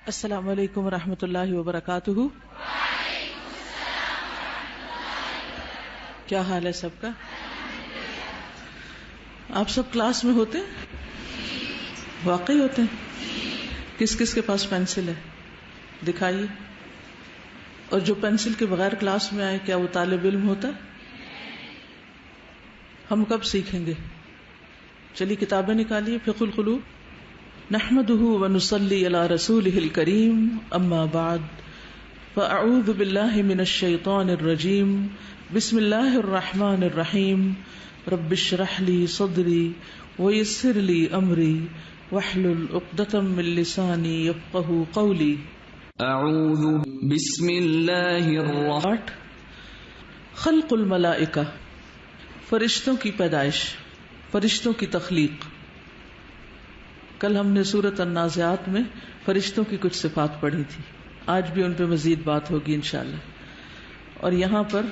السلام علیکم ورحمۃ اللہ وبرکاتہ. کیا حال ہے سب کا؟ آپ سب کلاس میں ہوتے ہیں؟ واقعی ہوتے ہیں؟ کس کس کے پاس پینسل ہے دکھائیے. اور جو پینسل کے بغیر کلاس میں آئے کیا وہ طالب علم ہوتا ہے؟ ہم کب سیکھیں گے؟ چلیے کتابیں نکالیے. فقہ القلوب. نحمده ونصلي على رسوله الكريم اما بعد فاعوذ بالله من الشيطان الرجيم بسم الله الرحمن الرحيم رب اشرح لي صدري ويسر لي امري واحلل عقدة من لساني يفقهوا قولي. اعوذ بسم الله الرحمن. خلق الملائکہ، فرشتوں کی پیدائش، فرشتوں کی تخلیق. کل ہم نے سورۃ النازعات میں فرشتوں کی کچھ صفات پڑھی تھی، آج بھی ان پہ مزید بات ہوگی انشاءاللہ. اور یہاں پر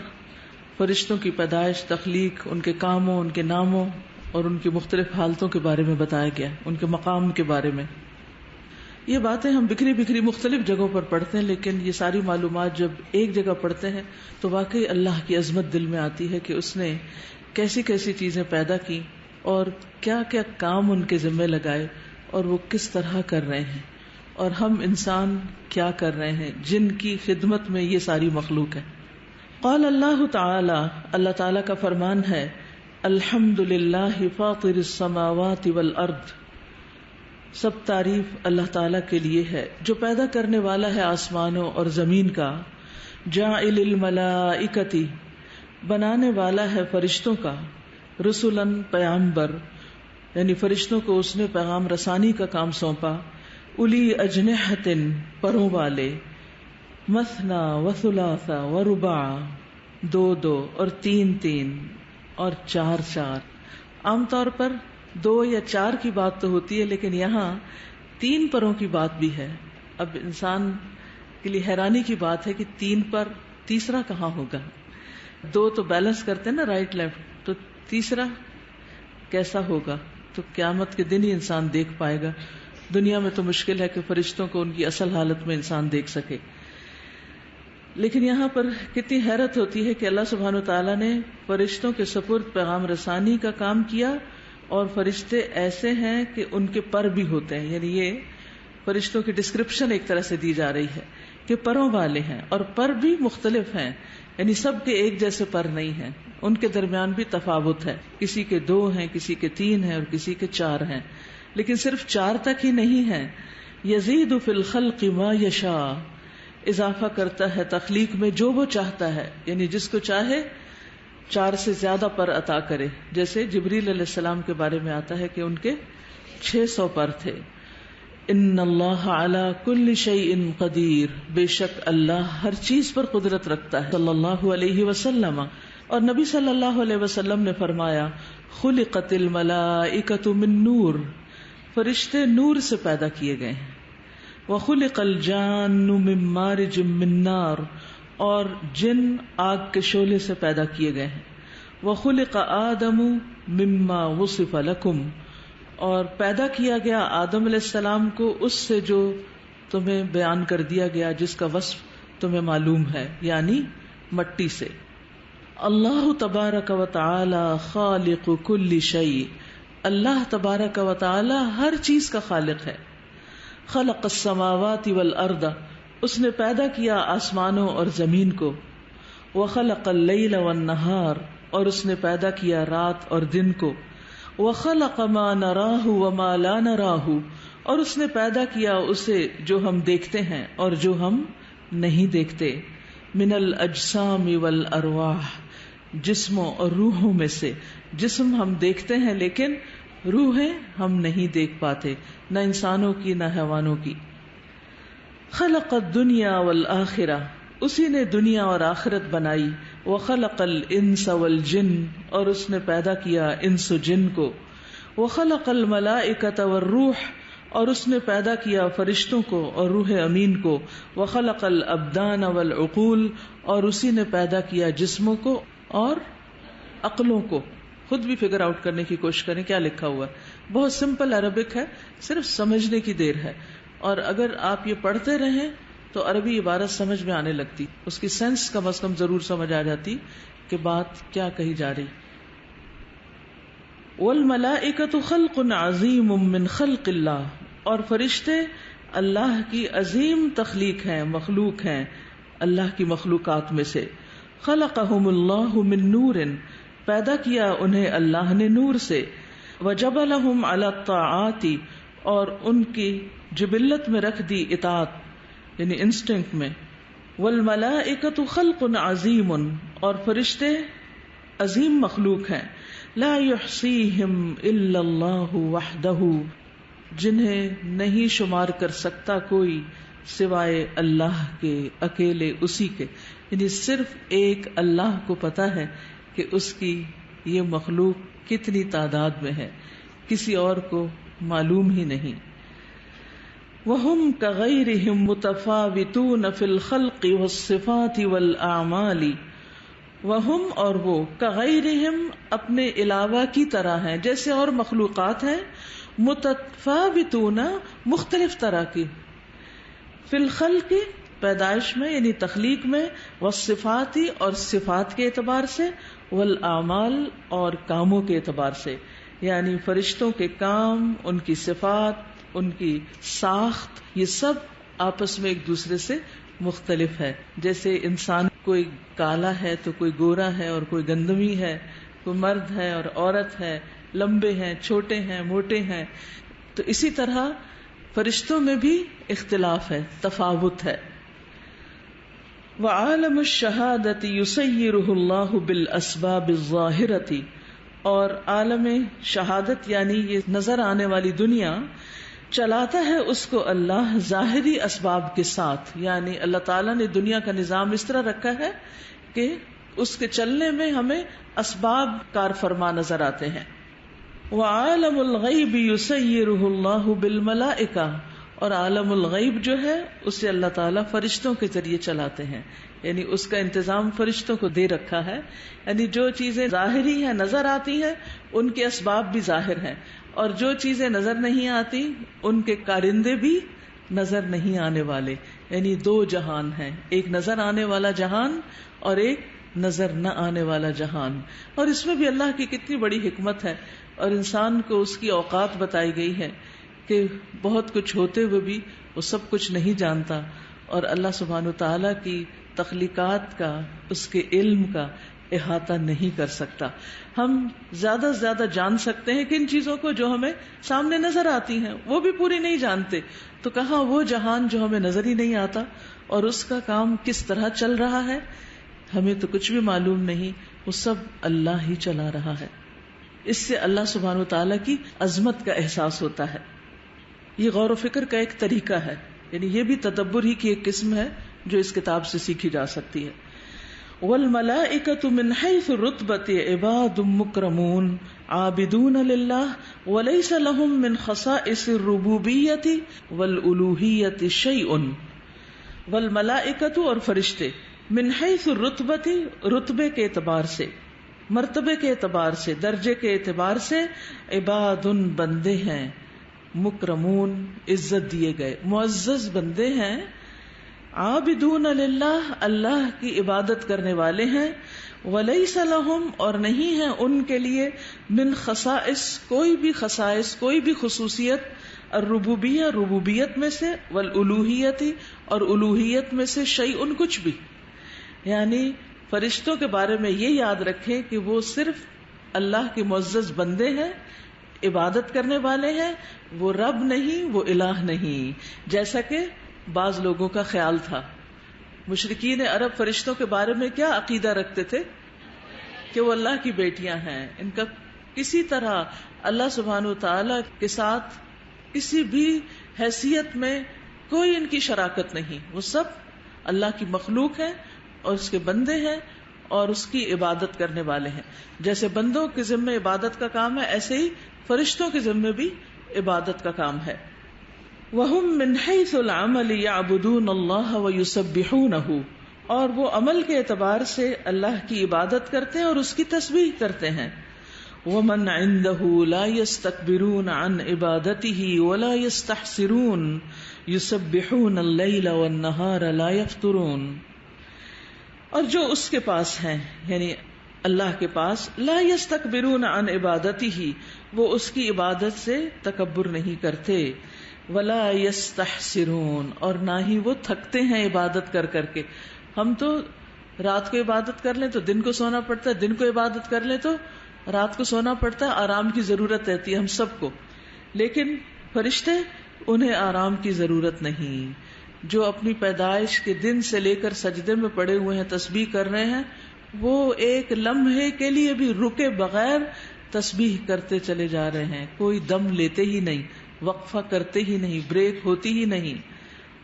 فرشتوں کی پیدائش، تخلیق، ان کے کاموں، ان کے ناموں اور ان کی مختلف حالتوں کے بارے میں بتایا گیا، ان کے مقام کے بارے میں. یہ باتیں ہم بکھری بکھری مختلف جگہوں پر پڑھتے ہیں، لیکن یہ ساری معلومات جب ایک جگہ پڑھتے ہیں تو واقعی اللہ کی عظمت دل میں آتی ہے کہ اس نے کیسی کیسی چیزیں پیدا کی اور کیا کیا کام ان کے ذمہ لگائے اور وہ کس طرح کر رہے ہیں، اور ہم انسان کیا کر رہے ہیں جن کی خدمت میں یہ ساری مخلوق ہے. قال اللہ تعالی، اللہ تعالی کا فرمان ہے، الحمد للہ فاطر السماوات والارض. سب تعریف اللہ تعالی کے لیے ہے جو پیدا کرنے والا ہے آسمانوں اور زمین کا. جاعل الملائکۃ، بنانے والا ہے فرشتوں کا. رسلاً، پیامبر، یعنی فرشتوں کو اس نے پیغام رسانی کا کام سونپا. الی اجنحۃ، پروں والے. مثنا وثلاث ورباع، دو دو اور تین تین اور چار چار. عام طور پر دو یا چار کی بات تو ہوتی ہے، لیکن یہاں تین پروں کی بات بھی ہے. اب انسان کے لیے حیرانی کی بات ہے کہ تین پر تیسرا کہاں ہوگا؟ دو تو بیلنس کرتے ہیں نا، رائٹ لیفٹ، تو تیسرا کیسا ہوگا؟ تو قیامت کے دن ہی انسان دیکھ پائے گا. دنیا میں تو مشکل ہے کہ فرشتوں کو ان کی اصل حالت میں انسان دیکھ سکے. لیکن یہاں پر کتنی حیرت ہوتی ہے کہ اللہ سبحانہ وتعالیٰ نے فرشتوں کے سپرد پیغام رسانی کا کام کیا، اور فرشتے ایسے ہیں کہ ان کے پر بھی ہوتے ہیں. یعنی یہ فرشتوں کی ڈسکرپشن ایک طرح سے دی جا رہی ہے کہ پروں والے ہیں، اور پر بھی مختلف ہیں، یعنی سب کے ایک جیسے پر نہیں ہیں، ان کے درمیان بھی تفاوت ہے. کسی کے دو ہیں، کسی کے تین ہیں، اور کسی کے چار ہیں. لیکن صرف چار تک ہی نہیں ہیں. یزید فی الخلق ما یشاء، اضافہ کرتا ہے تخلیق میں جو وہ چاہتا ہے، یعنی جس کو چاہے چار سے زیادہ پر عطا کرے. جیسے جبریل علیہ السلام کے بارے میں آتا ہے کہ ان کے 600 پر تھے. ان اللہ علی کل شیء قدیر، بے شک اللہ ہر چیز پر قدرت رکھتا ہے. صلی اللہ علیہ وسلم. اور نبی صلی اللہ علیہ وسلم نے فرمایا، خلقت الملائکۃ من نور، فرشتے نور سے پیدا کیے گئے ہیں. وخلق الجان من مارج من نار، اور جن آگ کے شعلے سے پیدا کیے گئے ہیں. وخلق آدم مما وصف لکم، اور پیدا کیا گیا آدم علیہ السلام کو اس سے جو تمہیں بیان کر دیا گیا، جس کا وصف تمہیں معلوم ہے، یعنی مٹی سے. اللہ تبارک و تعالی خالق کل شیء، اللہ تبارک و تعالی ہر چیز کا خالق ہے. خلق السماوات والارض، اس نے پیدا کیا آسمانوں اور زمین کو. وخلق اللیل والنہار، اور اس نے پیدا کیا رات اور دن کو. وخلق ما نراہ وما لا نراہ، اور اس نے پیدا کیا اسے جو ہم دیکھتے ہیں اور جو ہم نہیں دیکھتے. من الاجسام والارواح، جسموں اور روحوں میں سے. جسم ہم دیکھتے ہیں لیکن روحیں ہم نہیں دیکھ پاتے، نہ انسانوں کی نہ حیوانوں کی. خلق الدنیا والآخرہ، اسی نے دنیا اور آخرت بنائی. وخلق الانس والجن، اور اس نے پیدا کیا انس و جن کو. وخلق الملائکۃ والروح، اور اس نے پیدا کیا فرشتوں کو اور روح امین کو. وخلق الابدان والعقول، اور اسی نے پیدا کیا جسموں کو اور عقلوں کو. خود بھی فگر آؤٹ کرنے کی کوشش کریں کیا لکھا ہوا ہے. بہت سمپل عربک ہے، صرف سمجھنے کی دیر ہے. اور اگر آپ یہ پڑھتے رہیں تو عربی عبارت سمجھ میں آنے لگتی، اس کی سینس کم از کم ضرور سمجھ آ جاتی کہ بات کیا کہی جا رہی. والملائکۃ خلق عظیم من خلق اللہ، اور فرشتے اللہ کی عظیم تخلیق ہیں، مخلوق ہیں اللہ کی مخلوقات میں سے. خلقہم اللہ من نور، پیدا کیا انہیں اللہ نے نور سے. وجبلہم علی الطاعات، اور ان کی جبلت میں رکھ دی اطاعت یعنی انسٹنکٹ میں. والملائکۃ خلق عظیم، اور فرشتے عظیم مخلوق ہیں. لا یحصیہم الا اللہ وحدہ، جنہیں نہیں شمار کر سکتا کوئی سوائے اللہ کے، اکیلے اسی کے. یعنی صرف ایک اللہ کو پتا ہے کہ اس کی یہ مخلوق کتنی تعداد میں ہے، کسی اور کو معلوم ہی نہیں. وَهُمْ كَغَيْرِهِمْ مُتَفَاوِتُونَ فِي الْخَلْقِ وَالصِّفَاتِ وَالْأَعْمَالِ. وَهُمْ، اور وہ، كَغَيْرِهِمْ اپنے علاوہ کی طرح ہیں، جیسے اور مخلوقات ہیں. متفاوتون مختلف طرح کی، فی الخلق پیدائش میں یعنی تخلیق میں، والصفات اور صفات کے اعتبار سے، والاعمال اور کاموں کے اعتبار سے. یعنی فرشتوں کے کام، ان کی صفات، ان کی ساخت، یہ سب آپس میں ایک دوسرے سے مختلف ہے. جیسے انسان کوئی کالا ہے تو کوئی گورا ہے اور کوئی گندمی ہے، کوئی مرد ہے اور عورت ہے، لمبے ہیں، چھوٹے ہیں، موٹے ہیں. تو اسی طرح فرشتوں میں بھی اختلاف ہے، تفاوت ہے. وعالم الشہادۃ یسیرہ اللہ بالاسباب الظاہرۃ، اور عالم شہادت یعنی یہ نظر آنے والی دنیا چلاتا ہے اس کو اللہ ظاہری اسباب کے ساتھ. یعنی اللہ تعالیٰ نے دنیا کا نظام اس طرح رکھا ہے کہ اس کے چلنے میں ہمیں اسباب کار فرما نظر آتے ہیں. وعالم الغیب یسیرہ اللہ بالملائکہ، اور عالم الغیب جو ہے اسے اللہ تعالیٰ فرشتوں کے ذریعے چلاتے ہیں. یعنی اس کا انتظام فرشتوں کو دے رکھا ہے. یعنی جو چیزیں ظاہری ہیں، نظر آتی ہیں، ان کے اسباب بھی ظاہر ہیں، اور جو چیزیں نظر نہیں آتی ان کے کارندے بھی نظر نہیں آنے والے. یعنی دو جہان ہیں، ایک نظر آنے والا جہان اور ایک نظر نہ آنے والا جہان. اور اس میں بھی اللہ کی کتنی بڑی حکمت ہے، اور انسان کو اس کی اوقات بتائی گئی ہے کہ بہت کچھ ہوتے ہوئے بھی وہ سب کچھ نہیں جانتا، اور اللہ سبحانہ وتعالی کی تخلیقات کا، اس کے علم کا احاطہ نہیں کر سکتا. ہم زیادہ سے زیادہ جان سکتے ہیں کن چیزوں کو جو ہمیں سامنے نظر آتی ہیں، وہ بھی پوری نہیں جانتے. تو کہاں وہ جہان جو ہمیں نظر ہی نہیں آتا اور اس کا کام کس طرح چل رہا ہے، ہمیں تو کچھ بھی معلوم نہیں، وہ سب اللہ ہی چلا رہا ہے. اس سے اللہ سبحانہ وتعالی کی عظمت کا احساس ہوتا ہے. یہ غور و فکر کا ایک طریقہ ہے، یعنی یہ بھی تدبر ہی کی ایک قسم ہے جو اس کتاب سے سیکھی جا سکتی ہے. والملائکۃ من حیث الرتبۃ عباد مکرمون عابدون للہ وليس لهم من خصائص الربوبیۃ والالوہیۃ شیء. والملائکۃ، اور فرشتے، من حیث الرتبۃ رتبے کے اعتبار سے، مرتبے کے اعتبار سے، درجے کے اعتبار سے، عباد بندے ہیں، مکرمون عزت دیے گئے، معزز بندے ہیں، عابدون للہ اللہ کی عبادت کرنے والے ہیں، ولیس لہم، اور نہیں ہے ان کے لیے، من خصائص کوئی بھی خصائص، کوئی بھی خصوصیت، الربوبیہ ربوبیت میں سے، والالوہیت اور الوہیت میں سے، شیء کچھ بھی. یعنی فرشتوں کے بارے میں یہ یاد رکھیں کہ وہ صرف اللہ کے معزز بندے ہیں، عبادت کرنے والے ہیں، وہ رب نہیں، وہ الہ نہیں، جیسا کہ بعض لوگوں کا خیال تھا. مشرکین عرب فرشتوں کے بارے میں کیا عقیدہ رکھتے تھے؟ کہ وہ اللہ کی بیٹیاں ہیں، ان کا کسی طرح اللہ سبحانہ وتعالی کے ساتھ کسی بھی حیثیت میں کوئی ان کی شراکت نہیں، وہ سب اللہ کی مخلوق ہیں اور اس کے بندے ہیں اور اس کی عبادت کرنے والے ہیں. جیسے بندوں کے ذمے عبادت کا کام ہے، ایسے ہی فرشتوں کے ذمے بھی عبادت کا کام ہے. وَهُمْ مِنْ حَيْثُ الْعَمَلِ يَعْبُدُونَ اللَّهَ وَيُسَبِّحُونَهُ، اور وہ عمل کے اعتبار سے اللہ کی عبادت کرتے ہیں اور اس کی تسبیح کرتے ہیں. وَمَنْ عِنْدَهُ لَا يَسْتَكْبِرُونَ عَنْ عِبَادَتِهِ وَلَا يَسْتَحْسِرُونَ یسبحون اللیل والنہار لا یفترون، اور جو اس کے پاس ہیں یعنی اللہ کے پاس، لا یستکبرون عن عبادتہ، وہ اس کی عبادت سے تکبر نہیں کرتے، ولا یستحسرون، اور نہ ہی وہ تھکتے ہیں عبادت کر کر کے. ہم تو رات کو عبادت کر لیں تو دن کو سونا پڑتا ہے، دن کو عبادت کر لیں تو رات کو سونا پڑتا ہے، آرام کی ضرورت رہتی ہے ہم سب کو. لیکن فرشتے، انہیں آرام کی ضرورت نہیں. جو اپنی پیدائش کے دن سے لے کر سجدے میں پڑے ہوئے ہیں، تسبیح کر رہے ہیں، وہ ایک لمحے کے لیے بھی رکے بغیر تسبیح کرتے چلے جا رہے ہیں. کوئی دم لیتے ہی نہیں، وقفہ کرتے ہی نہیں، بریک ہوتی ہی نہیں،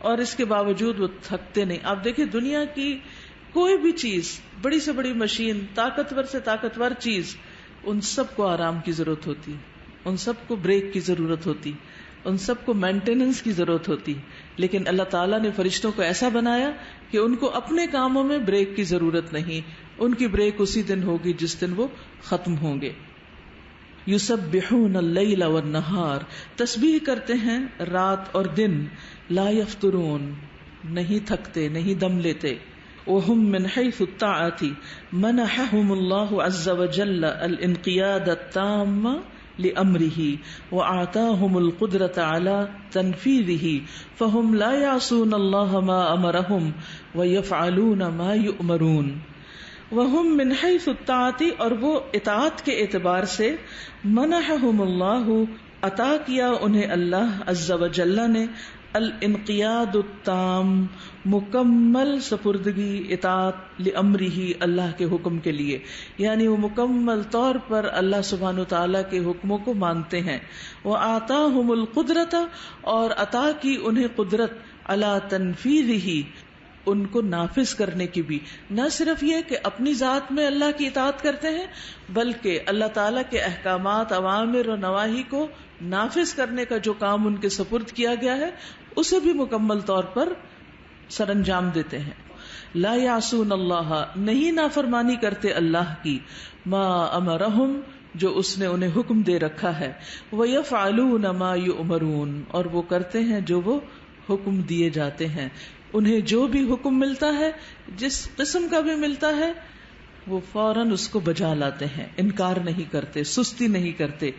اور اس کے باوجود وہ تھکتے نہیں. آپ دیکھیں دنیا کی کوئی بھی چیز، بڑی سے بڑی مشین، طاقتور سے طاقتور چیز، ان سب کو آرام کی ضرورت ہوتی، ان سب کو بریک کی ضرورت ہوتی، ان سب کو مینٹیننس کی ضرورت ہوتی. لیکن اللہ تعالیٰ نے فرشتوں کو ایسا بنایا کہ ان کو اپنے کاموں میں بریک کی ضرورت نہیں. ان کی بریک اسی دن ہوگی جس دن وہ ختم ہوں گے. یسبحون اللیل والنہار، تسبیح کرتے ہیں رات اور دن، لا یفترون، نہیں تھکتے، نہیں دم لیتے. وهم من حيث الطاعة منحهم الله عز وجل الانقياد التام لأمره وأعطاهم القدرة على تنفيذه فهم لا يعصون الله ما أمرهم ويفعلون ما يؤمرون. وهم من حيث الطاعة، اور وہ اطاعت کے اعتبار سے، منحهم الله، عطا کیا انہیں اللہ عز وجل نے، الانقیاد التام، مکمل سپردگی، اطاعت، لامرہ، اللہ کے حکم کے لیے، یعنی وہ مکمل طور پر اللہ سبحانہ وتعالی کے حکموں کو مانتے ہیں. وآتاہم القدرۃ، اور عطا کی انہیں قدرت، علی تنفیذہ، ان کو نافذ کرنے کی بھی. نہ صرف یہ کہ اپنی ذات میں اللہ کی اطاعت کرتے ہیں، بلکہ اللہ تعالیٰ کے احکامات، اوامر و نواہی کو نافذ کرنے کا جو کام ان کے سپرد کیا گیا ہے، اسے بھی مکمل طور پر سر انجام دیتے ہیں. لا یعصون اللہ، نہیں نافرمانی کرتے اللہ کی، ما امرہم، جو اس نے انہیں حکم دے رکھا ہے، ویفعلون ما یؤمرون، اور وہ کرتے ہیں جو وہ حکم دیے جاتے ہیں. انہیں جو بھی حکم ملتا ہے، جس قسم کا بھی ملتا ہے، وہ فوراً اس کو بجا لاتے ہیں، انکار نہیں کرتے، سستی نہیں کرتے،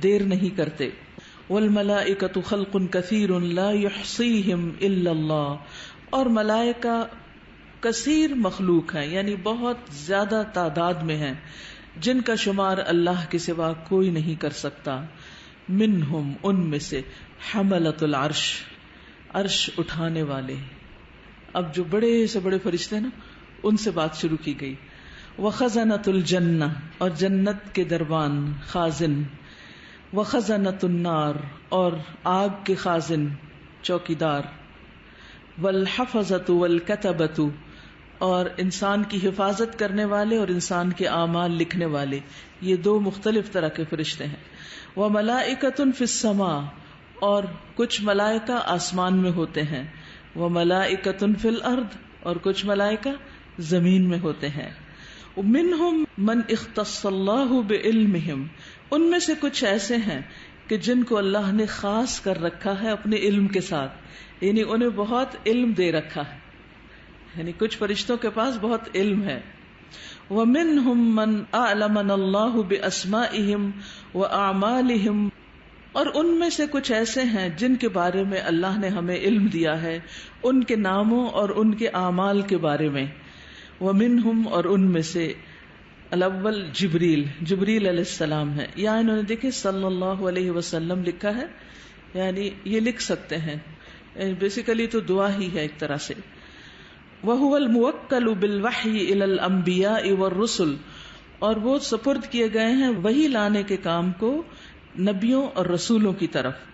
دیر نہیں کرتے. والملائکۃ خلق کثیر لا یحصیہم الا اللہ، اور ملائکہ کثیر مخلوق ہیں، یعنی بہت زیادہ تعداد میں ہیں، جن کا شمار اللہ کے سوا کوئی نہیں کر سکتا. منہم، ان میں سے، حملۃ العرش، عرش اٹھانے والے. اب جو بڑے سے بڑے فرشتے ہیں نا، ان سے بات شروع کی گئی. وخزنۃ الجنہ، اور جنت کے دربان، خازن. وخزنۃ النار، اور آگ کے خازن، چوکیدار. والحفظۃ والکتبۃ، اور انسان کی حفاظت کرنے والے اور انسان کے اعمال لکھنے والے. یہ دو مختلف طرح کے فرشتے ہیں. وملائکۃ فی السماء، اور کچھ ملائکہ آسمان میں ہوتے ہیں. وملائکۃ فی الارض، اور کچھ ملائکہ زمین میں ہوتے ہیں. منہم من اختص اللہ بعلمہم، ان میں سے کچھ ایسے ہیں کہ جن کو اللہ نے خاص کر رکھا ہے اپنے علم کے ساتھ، یعنی انہیں بہت علم دے رکھا ہے، یعنی کچھ فرشتوں کے پاس بہت علم ہے. ومنہم من اعلمنا اللہ باسمائہم واعمالہم، اور ان میں سے کچھ ایسے ہیں جن کے بارے میں اللہ نے ہمیں علم دیا ہے، ان کے ناموں اور ان کے اعمال کے بارے میں. ومنہم، اور ان میں سے، الاول جبریل علیہ السلام ہے. یا انہوں نے دیکھے صلی اللہ علیہ وسلم لکھا ہے، یعنی یہ لکھ سکتے ہیں، بیسیکلی تو دعا ہی ہے ایک طرح سے. وَهُوَ الْمُوَكَّلُ بِالْوَحْيِ إِلَى الْأَنْبِيَاءِ وَالرُّسُلِ، اور وہ سپرد کیے گئے ہیں وحی لانے کے کام کو نبیوں اور رسولوں کی طرف.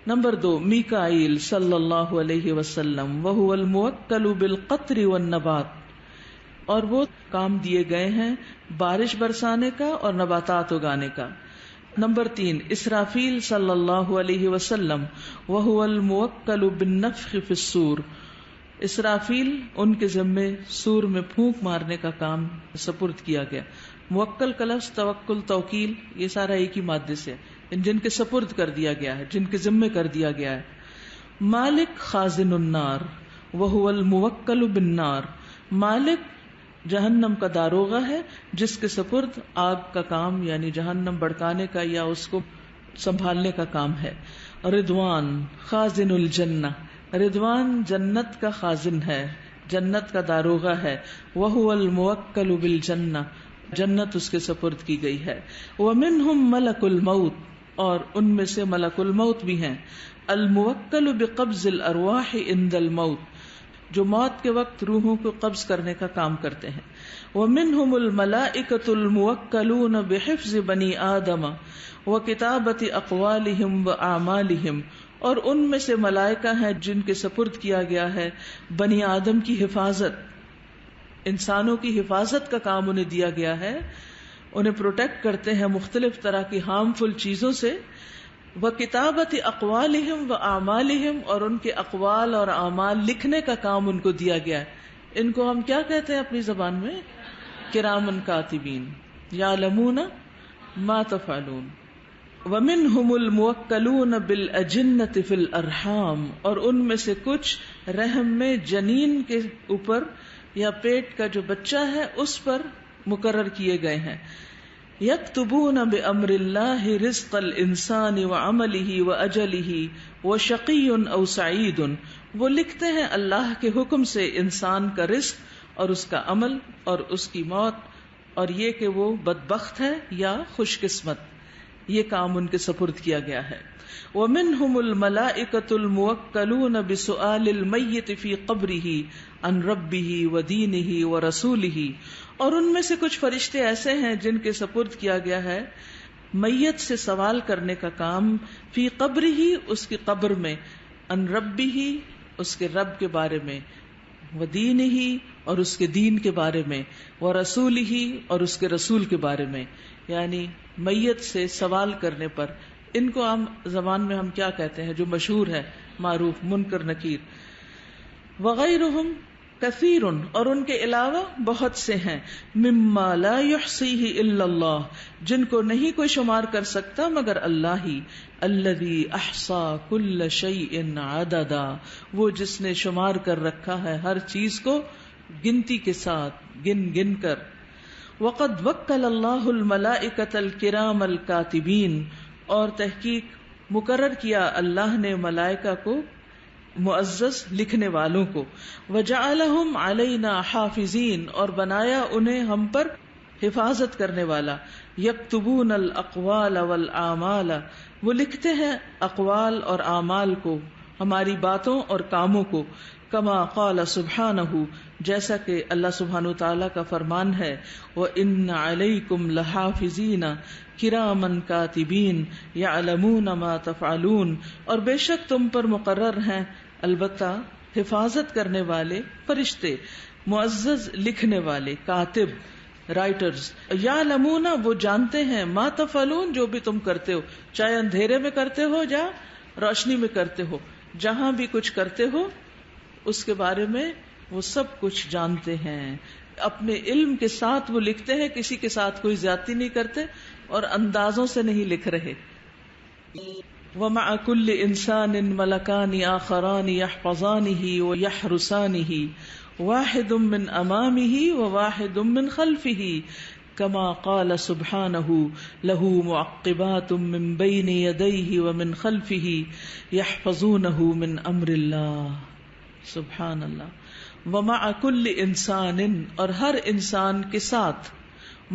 نمبر 2، میکائیل صلی اللہ علیہ وسلم، وَهُوَ الْمُوَكَّلُ بِالْقَطْرِ وَالنَّبَاتِ، اور وہ کام دیے گئے ہیں بارش برسانے کا اور نباتات اگانے کا. نمبر 3، اسرافیل صلی اللہ علیہ وسلم، وَهُوَ الْمُوَكَّلُ بِالنَّفْخِ فِي الصُّورِ، اسرافیل ان کے ذمے سور میں پھونک مارنے کا کام سپرد کیا گیا. موکل کا لفظ توکل، توکیل، یہ سارا ایک ہی مادے سے، جن کے سپرد کر دیا گیا ہے، جن کے ذمے کر دیا گیا ہے. مالک خازن النار وهو الموکل بالنار، مالک جہنم کا داروغہ ہے جس کے سپرد آگ کا کام یعنی جہنم بھڑکانے کا یا اس کو سنبھالنے کا کام ہے۔ رضوان خازن الجنہ، رضوان جنت کا خازن ہے، جنت کا داروغہ ہے۔ وهو الموکل بالجنہ، جنت اس کے سپرد کی گئی ہے۔ ومنہم ملک الموت، اور ان میں سے ملک الموت بھی ہیں۔ الموکل بقبض الارواح عند الموت، جو موت کے وقت روحوں کو قبض کرنے کا کام کرتے ہیں۔ ومنہم الملائکۃ الموکلون بحفظ بنی آدم وکتابۃ اقوالہم واعمالہم، اور ان میں سے ملائکہ ہیں جن کے سپرد کیا گیا ہے بنی آدم کی حفاظت، انسانوں کی حفاظت کا کام انہیں دیا گیا ہے، انہیں پروٹیکٹ کرتے ہیں مختلف طرح کی ہارمفل چیزوں سے۔ وکتابۃ اقوالہم واعمالہم، اور ان کے اقوال اور اعمال لکھنے کا کام ان کو دیا گیا ہے۔ ان کو ہم کیا کہتے ہیں اپنی زبان میں؟ کرامن کاتبین یعلمون ما تفعلون۔ ومنہم الموکلون بالاجنۃ فی الارحام، اور ان میں سے کچھ رحم میں جنین کے اوپر یا پیٹ کا جو بچہ ہے اس پر مقرر کیے گئے ہیں۔ یکتبون بامر اللہ رزق الانسان وعملہ واجلہ وشقی او سعید، وہ لکھتے ہیں اللہ کے حکم سے انسان کا رزق اور اس کا عمل اور اس کی موت، اور یہ کہ وہ بدبخت ہے یا خوش قسمت، یہ کام ان کے سپرد کیا گیا ہے۔ ومنہم الملائکۃ الموکلون بسؤال المیت فی قبرہ عن ربہ ودینہ ورسولہ، اور ان میں سے کچھ فرشتے ایسے ہیں جن کے سپرد کیا گیا ہے میت سے سوال کرنے کا کام، فی قبرہ اس کی قبر میں، عن ربہ اس کے رب کے بارے میں، ودینہ اور اس کے دین کے بارے میں، ورسولہ اور اس کے رسول کے بارے میں، یعنی میت سے سوال کرنے پر۔ ان کو عام زبان میں ہم کیا کہتے ہیں جو مشہور ہے معروف؟ منکر نکیر۔ وغیرہم کثیر، اور ان کے علاوہ بہت سے ہیں، مما لا یحصیہ الا اللہ، جن کو نہیں کوئی شمار کر سکتا مگر اللہ ہی۔ الذی احصا کل شیء عددا، وہ جس نے شمار کر رکھا ہے ہر چیز کو گنتی کے ساتھ، گن گن کر۔ وقد وکل اللہ الملائکۃ الکرام الکاتبین، اور تحقیق مقرر کیا اللہ نے ملائکہ کو معزز لکھنے والوں کو۔ وجعلہم علینا حافظین، اور بنایا انہیں ہم پر حفاظت کرنے والا۔ یکتبون الاقوال والاعمال، وہ لکھتے ہیں اقوال اور اعمال کو، ہماری باتوں اور کاموں کو۔ کما قال سبحانہ، جیسا کہ اللہ سبحانہ تعالیٰ کا فرمان ہے، وَإِنَّ عَلَيْكُمْ لَحَافِظِينَ كِرَامًا كَاتِبِينَ يَعْلَمُونَ مَا تَفْعَلُونَ، اور بے شک تم پر مقرر ہیں البتہ حفاظت کرنے والے فرشتے، معزز لکھنے والے، کاتب رائٹرز۔ یعلمون، وہ جانتے ہیں، ما تفعلون، جو بھی تم کرتے ہو، چاہے اندھیرے میں کرتے ہو یا روشنی میں کرتے ہو، جہاں بھی کچھ کرتے ہو اس کے بارے میں وہ سب کچھ جانتے ہیں۔ اپنے علم کے ساتھ وہ لکھتے ہیں، کسی کے ساتھ کوئی زیادتی نہیں کرتے اور اندازوں سے نہیں لکھ رہے۔ وَمَعَ كُلِّ إِنسَانٍ مَلَكَانِ آخَرَانِ يَحْفَظَانِهِ وَيَحْرُسَانِهِ وَاحِدٌ مِّنْ أَمَامِهِ وَوَاحِدٌ مِّنْ خَلْفِهِ كَمَا قَالَ سُبْحَانَهُ لَهُ مُعَقِّبَاتٌ مِّن بَيْنِ يَدَيْهِ وَمِنْ خَلْفِهِ يَحْفَظُونَهُ مِنْ أَمْرِ اللَّهِ۔ سبحان اللہ۔ وَمَعَ كُلِّ إِنسَانٍ، اور ہر انسان کے ساتھ،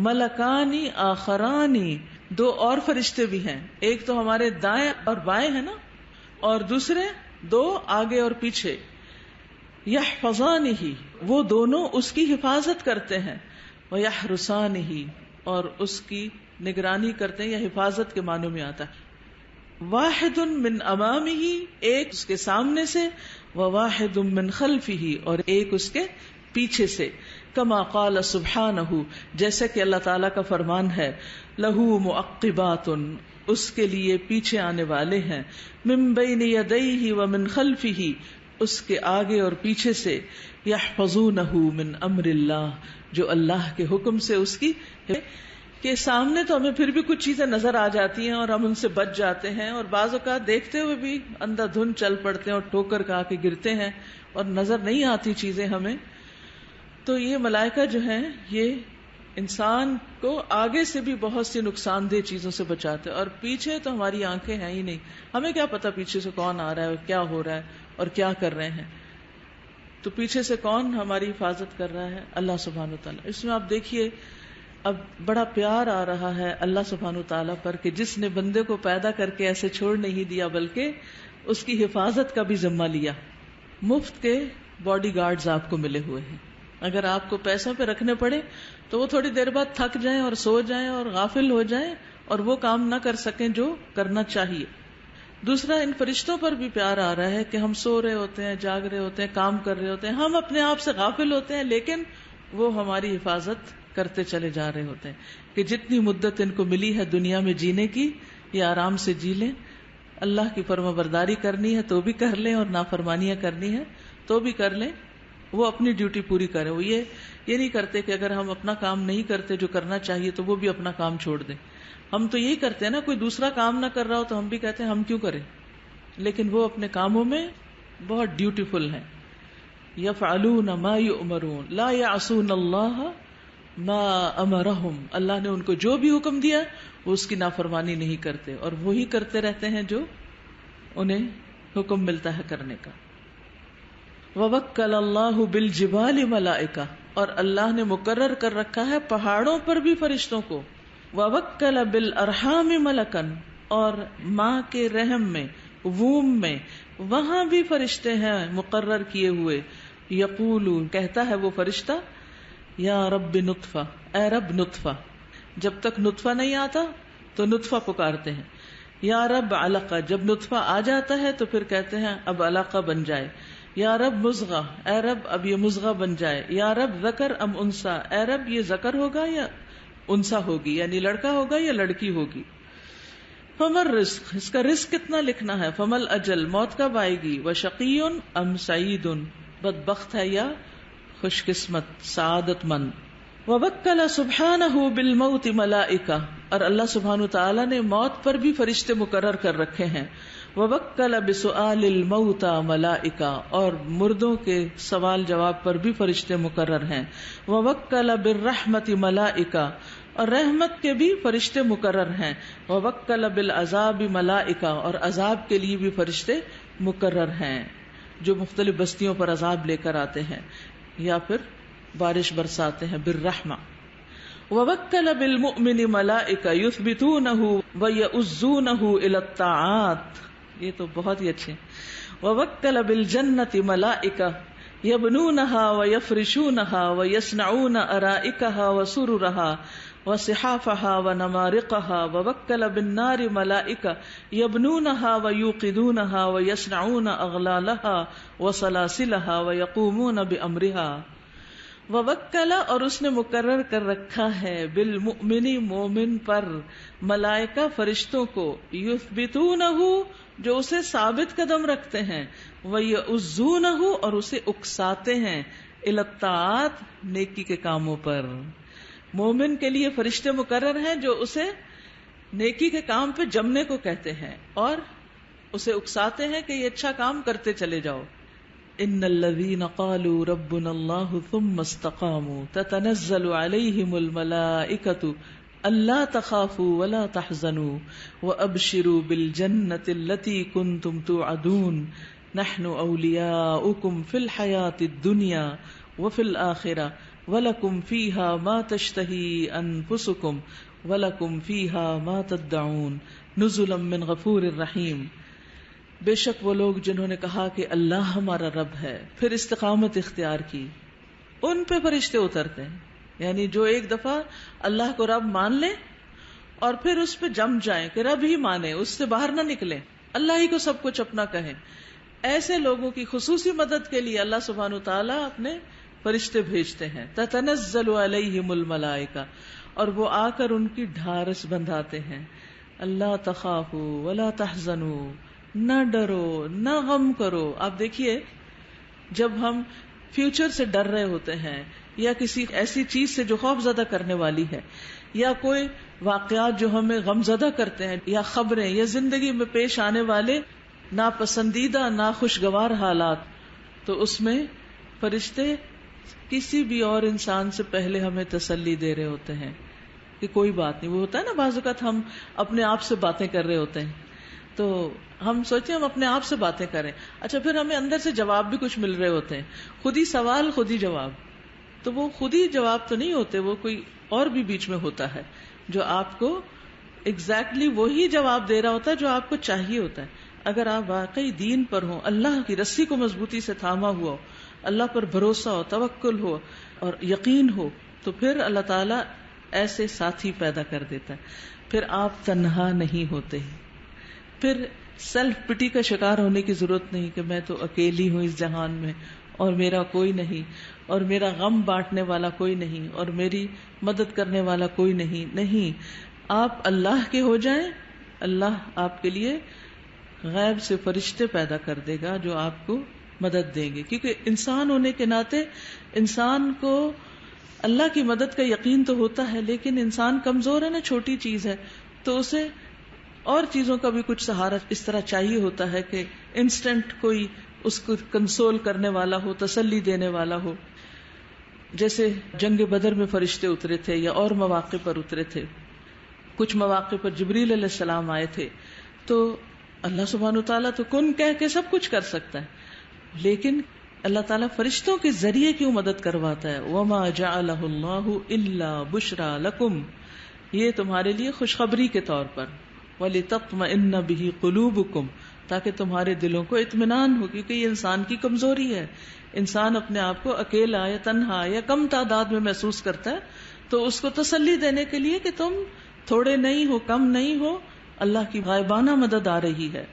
ملکانی آخرانی، دو اور فرشتے بھی ہیں، ایک تو ہمارے دائیں اور بائیں ہیں نا، اور دوسرے دو آگے اور پیچھے۔ یحفظانہ، وہ دونوں اس کی حفاظت کرتے ہیں، ویحرسانہ، اور اس کی نگرانی کرتے ہیں، یا حفاظت کے معنوں میں آتا ہے۔ واحد من امامہ، ایک اس کے سامنے سے، وواحد من خلفہ، اور ایک اس کے پیچھے سے۔ کما قال سبحانہ، جیسے کہ اللہ تعالیٰ کا فرمان ہے، لہو معقبات، اس کے لیے پیچھے آنے والے ہیں، من بین یدیہ ومن خلفہ، اس کے آگے اور پیچھے سے، یحفظونہ من امر اللہ، جو اللہ کے حکم سے اس کی کہ سامنے تو ہمیں پھر بھی کچھ چیزیں نظر آ جاتی ہیں اور ہم ان سے بچ جاتے ہیں، اور بعض اوقات دیکھتے ہوئے بھی اندھا دھند چل پڑتے ہیں اور ٹھوکر کھا کے گرتے ہیں اور نظر نہیں آتی چیزیں ہمیں. تو یہ ملائکہ جو ہیں یہ انسان کو آگے سے بھی بہت سی نقصان دہ چیزوں سے بچاتے ہیں، اور پیچھے تو ہماری آنکھیں ہیں ہی نہیں، ہمیں کیا پتا پیچھے سے کون آ رہا ہے اور کیا ہو رہا ہے اور کیا کر رہے ہیں. تو پیچھے سے کون ہماری حفاظت کر رہا ہے؟ اللہ سبحانہ وتعالیٰ. اس میں آپ دیکھیے اب بڑا پیار آ رہا ہے اللہ سبحانہ وتعالیٰ پر کہ جس نے بندے کو پیدا کر کے ایسے چھوڑ نہیں دیا بلکہ اس کی حفاظت کا بھی ذمہ لیا. مفت کے باڈی گارڈز آپ کو ملے ہوئے ہیں. اگر آپ کو پیسوں پہ رکھنے پڑے تو وہ تھوڑی دیر بعد تھک جائیں اور سو جائیں اور غافل ہو جائیں اور وہ کام نہ کر سکیں جو کرنا چاہیے. دوسرا، ان فرشتوں پر بھی پیار آ رہا ہے کہ ہم سو رہے ہوتے ہیں، جاگ رہے ہوتے ہیں، کام کر رہے ہوتے ہیں، ہم اپنے آپ سے غافل ہوتے ہیں، لیکن وہ ہماری حفاظت کرتے چلے جا رہے ہوتے ہیں کہ جتنی مدت ان کو ملی ہے دنیا میں جینے کی یہ آرام سے جی لیں. اللہ کی فرما برداری کرنی ہے تو بھی کر لیں اور نافرمانیاں کرنی ہے تو بھی کر لیں. وہ اپنی ڈیوٹی پوری کریں. وہ یہ نہیں کرتے کہ اگر ہم اپنا کام نہیں کرتے جو کرنا چاہیے تو وہ بھی اپنا کام چھوڑ دیں. ہم تو یہی کرتے ہیں نا، کوئی دوسرا کام نہ کر رہا ہو تو ہم بھی کہتے ہیں ہم کیوں کریں، لیکن وہ اپنے کاموں میں بہت ڈیوٹیفل ہیں. یفعلون ما یؤمرون لا یعصون اللہ ما امرہم. اللہ نے ان کو جو بھی حکم دیا وہ اس کی نافرمانی نہیں کرتے اور وہی کرتے رہتے ہیں جو انہیں حکم ملتا ہے کرنے کا. ووکل اللہ بالجبال ملائکہ. اور اللہ نے مقرر کر رکھا ہے پہاڑوں پر بھی فرشتوں کو. ووکل بالارحام ملکن. اور ماں کے رحم میں، ووم میں، وہاں بھی فرشتے ہیں مقرر کیے ہوئے. یقول، کہتا ہے وہ فرشتہ، یا رب نطفہ، اے رب نطفہ. جب تک نطفہ نہیں آتا تو نطفہ پکارتے ہیں. یا رب علقہ، جب نطفہ آ جاتا ہے تو پھر کہتے ہیں اب علقہ بن جائے. یا رب مضغہ، اے رب اب یہ مضغہ بن جائے. یا رب ذکر ام انثى، اے رب یہ ذکر ہوگا یا انثى ہوگی، یعنی لڑکا ہوگا یا لڑکی ہوگی. فمل رزق، اس کا رزق کتنا لکھنا ہے. فمل اجل، موت کب آئے گی. وشقی ام سعید، بدبخت ہے یا خوش قسمت سعادت مند. ووکل سبحانہ بالموت ملائکہ. اور اللہ سبحانہ تعالیٰ نے موت پر بھی فرشتے مقرر کر رکھے ہیں. ووکل بسؤال الموتى ملائکہ. اور مردوں کے سوال جواب پر بھی فرشتے مقرر ہیں. ووکل بالرحمت ملائکہ. اور رحمت کے بھی فرشتے مقرر ہیں. ووکل بالعذاب ملائکہ. اور عذاب کے لیے بھی فرشتے مقرر ہیں جو مختلف بستیوں پر عذاب لے کر آتے ہیں یا پھر بارش برساتے ہیں. بالرحمہ. ووکل بالمؤمن ملائکہ یثبتونہ ویعزونہ الی الطاعات. یہ تو بہت ہی اچھے. ووکل بالجنۃ ملائکہ یبنونہا ویفرشونہا ویصنعون ارائکہا وسررہا وصحافہا ونمارقہا. ووکل بالنار ملائکہ یبنونہا ویوقدونہا ویصنعون اغلالہا وسلاسلہا ویقومون بامرہا. ووکل، اور اس نے مقرر کر رکھا ہے، بالمؤمن، مومن پر، ملائکہ فرشتوں کو، یثبتونہ جو اسے ثابت قدم رکھتے ہیں، ویعزونہ اور اسے اکساتے ہیں، الی الطاعات نیکی کے کاموں پر. مومن کے لیے فرشتے مقرر ہیں جو اسے نیکی کے کام پہ جمنے کو کہتے ہیں اور اسے اکساتے ہیں کہ یہ اچھا کام کرتے چلے جاؤ. ان الذين قالوا ربنا الله ثم استقاموا تتنزل عليهم الملائكة الا تخافوا ولا تحزنوا وابشروا بالجنة التي كنتم توعدون نحن اولياؤكم في الحياة الدنيا وفي الآخرة ولكم فيها ما تشتهي انفسكم ولكم فيها ما تدعون نزلا من غفور رحيم. بے شک وہ لوگ جنہوں نے کہا کہ اللہ ہمارا رب ہے، پھر استقامت اختیار کی، ان پہ فرشتے اترتے ہیں. یعنی جو ایک دفعہ اللہ کو رب مان لیں اور پھر اس پہ جم جائیں کہ رب ہی مانے، اس سے باہر نہ نکلیں، اللہ ہی کو سب کچھ اپنا کہیں، ایسے لوگوں کی خصوصی مدد کے لیے اللہ سبحانہ وتعالیٰ اپنے فرشتے بھیجتے ہیں. تتنزل علیہم الملائکہ، اور وہ آ کر ان کی ڈھارس بندھاتے ہیں. اللہ تخافوا ولا تحزنوا، نہ ڈرو نہ غم کرو. آپ دیکھیے جب ہم فیوچر سے ڈر رہے ہوتے ہیں، یا کسی ایسی چیز سے جو خوف زدہ کرنے والی ہے، یا کوئی واقعات جو ہمیں غم زدہ کرتے ہیں، یا خبریں، یا زندگی میں پیش آنے والے ناپسندیدہ ناخوشگوار حالات، تو اس میں فرشتے کسی بھی اور انسان سے پہلے ہمیں تسلی دے رہے ہوتے ہیں کہ کوئی بات نہیں. وہ ہوتا ہے نا بعض اوقات ہم اپنے آپ سے باتیں کر رہے ہوتے ہیں، تو ہم سوچیں ہم اپنے آپ سے باتیں کریں، اچھا پھر ہمیں اندر سے جواب بھی کچھ مل رہے ہوتے ہیں، خود ہی سوال خود ہی جواب. تو وہ خود ہی جواب تو نہیں ہوتے، وہ کوئی اور بھی بیچ میں ہوتا ہے جو آپ کو ایگزیکٹلی وہی جواب دے رہا ہوتا ہے جو آپ کو چاہیے ہوتا ہے. اگر آپ واقعی دین پر ہوں، اللہ کی رسی کو مضبوطی سے تھاما ہوا ہو، اللہ پر بھروسہ ہو، توکل ہو اور یقین ہو، تو پھر اللہ تعالیٰ ایسے ساتھی پیدا کر دیتا ہے. پھر آپ تنہا نہیں ہوتے، پھر سیلف پٹی کا شکار ہونے کی ضرورت نہیں کہ میں تو اکیلی ہوں اس جہان میں اور میرا کوئی نہیں، اور میرا غم بانٹنے والا کوئی نہیں، اور میری مدد کرنے والا کوئی نہیں. نہیں، آپ اللہ کے ہو جائیں، اللہ آپ کے لیے غیب سے فرشتے پیدا کر دے گا جو آپ کو مدد دیں گے. کیونکہ انسان ہونے کے ناطے انسان کو اللہ کی مدد کا یقین تو ہوتا ہے، لیکن انسان کمزور ہے نا، چھوٹی چیز ہے، تو اسے اور چیزوں کا بھی کچھ سہارا اس طرح چاہیے ہوتا ہے کہ انسٹنٹ کوئی اس کو کنسول کرنے والا ہو، تسلی دینے والا ہو. جیسے جنگ بدر میں فرشتے اترے تھے یا اور مواقع پر اترے تھے، کچھ مواقع پر جبریل علیہ السلام آئے تھے. تو اللہ سبحانہ وتعالیٰ تو کن کہہ کے سب کچھ کر سکتا ہے، لیکن اللہ تعالیٰ فرشتوں کے ذریعے کیوں مدد کرواتا ہے؟ وَمَا جَعَلَهُ اللَّهُ إِلَّا بُشْرَى لَكُمْ، یہ تمہارے لیے خوشخبری کے طور پر، وَلِتَطْمَئِنَّ بِهِ قُلُوبُكُمْ، تاکہ تمہارے دلوں کو اطمینان ہو. کیونکہ یہ انسان کی کمزوری ہے، انسان اپنے آپ کو اکیلا یا تنہا یا کم تعداد میں محسوس کرتا ہے، تو اس کو تسلی دینے کے لیے کہ تم تھوڑے نہیں ہو، کم نہیں ہو، اللہ کی غائبانہ مدد آ رہی ہے.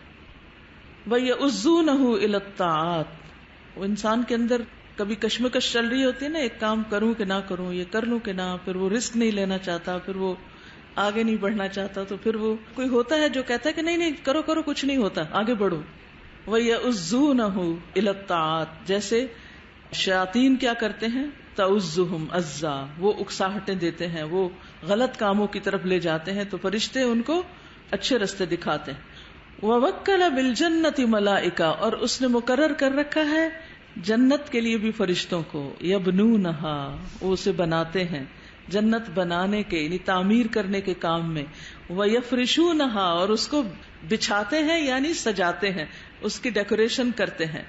وَيَعُزُّونَهُ إِلَى الطَّاعَاتِ، وہ انسان کے اندر کبھی کشمکش چل رہی ہوتی ہے نا، ایک کام کروں کہ نہ کروں، یہ کر لوں کہ نہ، پھر وہ رسک نہیں لینا چاہتا، پھر وہ آگے نہیں بڑھنا چاہتا، تو پھر وہ کوئی ہوتا ہے جو کہتا ہے کہ نہیں نہیں کرو کرو، کچھ نہیں ہوتا، آگے بڑھو. وَيَعُزُّونَهُ إِلَى الطَّاعَاتِ، جیسے شیاطین کیا کرتے ہیں، تَعُزُّهُمْ عَزًّا، وہ اکساہٹیں دیتے ہیں، وہ غلط کاموں کی طرف لے جاتے ہیں، تو فرشتے ان کو اچھے رستے دکھاتے ہیں. وَوَكَّلَ بِالْجَنَّةِ مَلَائِكَةً، اور اس نے مقرر کر رکھا ہے جنت کے لیے بھی فرشتوں کو، يَبْنُونَهَا، وہ اسے بناتے ہیں، جنت بنانے کے یعنی تعمیر کرنے کے کام میں. وَيَفْرِشُونَهَا، اور اس کو بچھاتے ہیں یعنی سجاتے ہیں، اس کی ڈیکوریشن کرتے ہیں.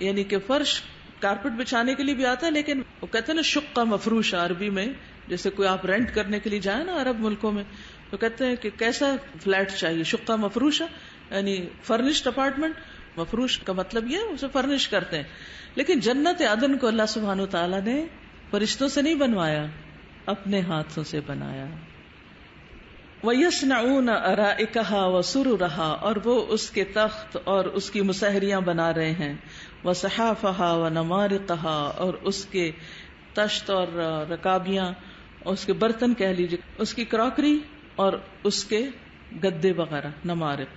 یعنی کہ فرش کارپٹ بچھانے کے لیے بھی آتا ہے، لیکن وہ کہتے ہیں نا شقہ مفروشہ، عربی میں جیسے کوئی آپ رینٹ کرنے کے لیے جائیں نا عرب ملکوں میں، تو کہتے ہیں کہ کیسا فلیٹ چاہیے، شقہ مفروشہ یعنی فرنشڈ اپارٹمنٹ. مفروش کا مطلب یہ اسے فرنش کرتے ہیں. لیکن جنت عدن کو اللہ سبحانہ وتعالیٰ نے فرشتوں سے نہیں بنوایا، اپنے ہاتھوں سے بنایا. وَيَصْنَعُونَ أَرَائِكَهَا وَسُرُرَهَا، اور وہ اس کے تخت اور اس کی مسہریاں بنا رہے ہیں. وَصَحَافَهَا وَنَمَارِقَهَا، اور اس کے تشت اور رکابیاں، اس کے برتن کہہ لیجیے، اس کی کراکری اور اس کے گدے وغیرہ، نمارق.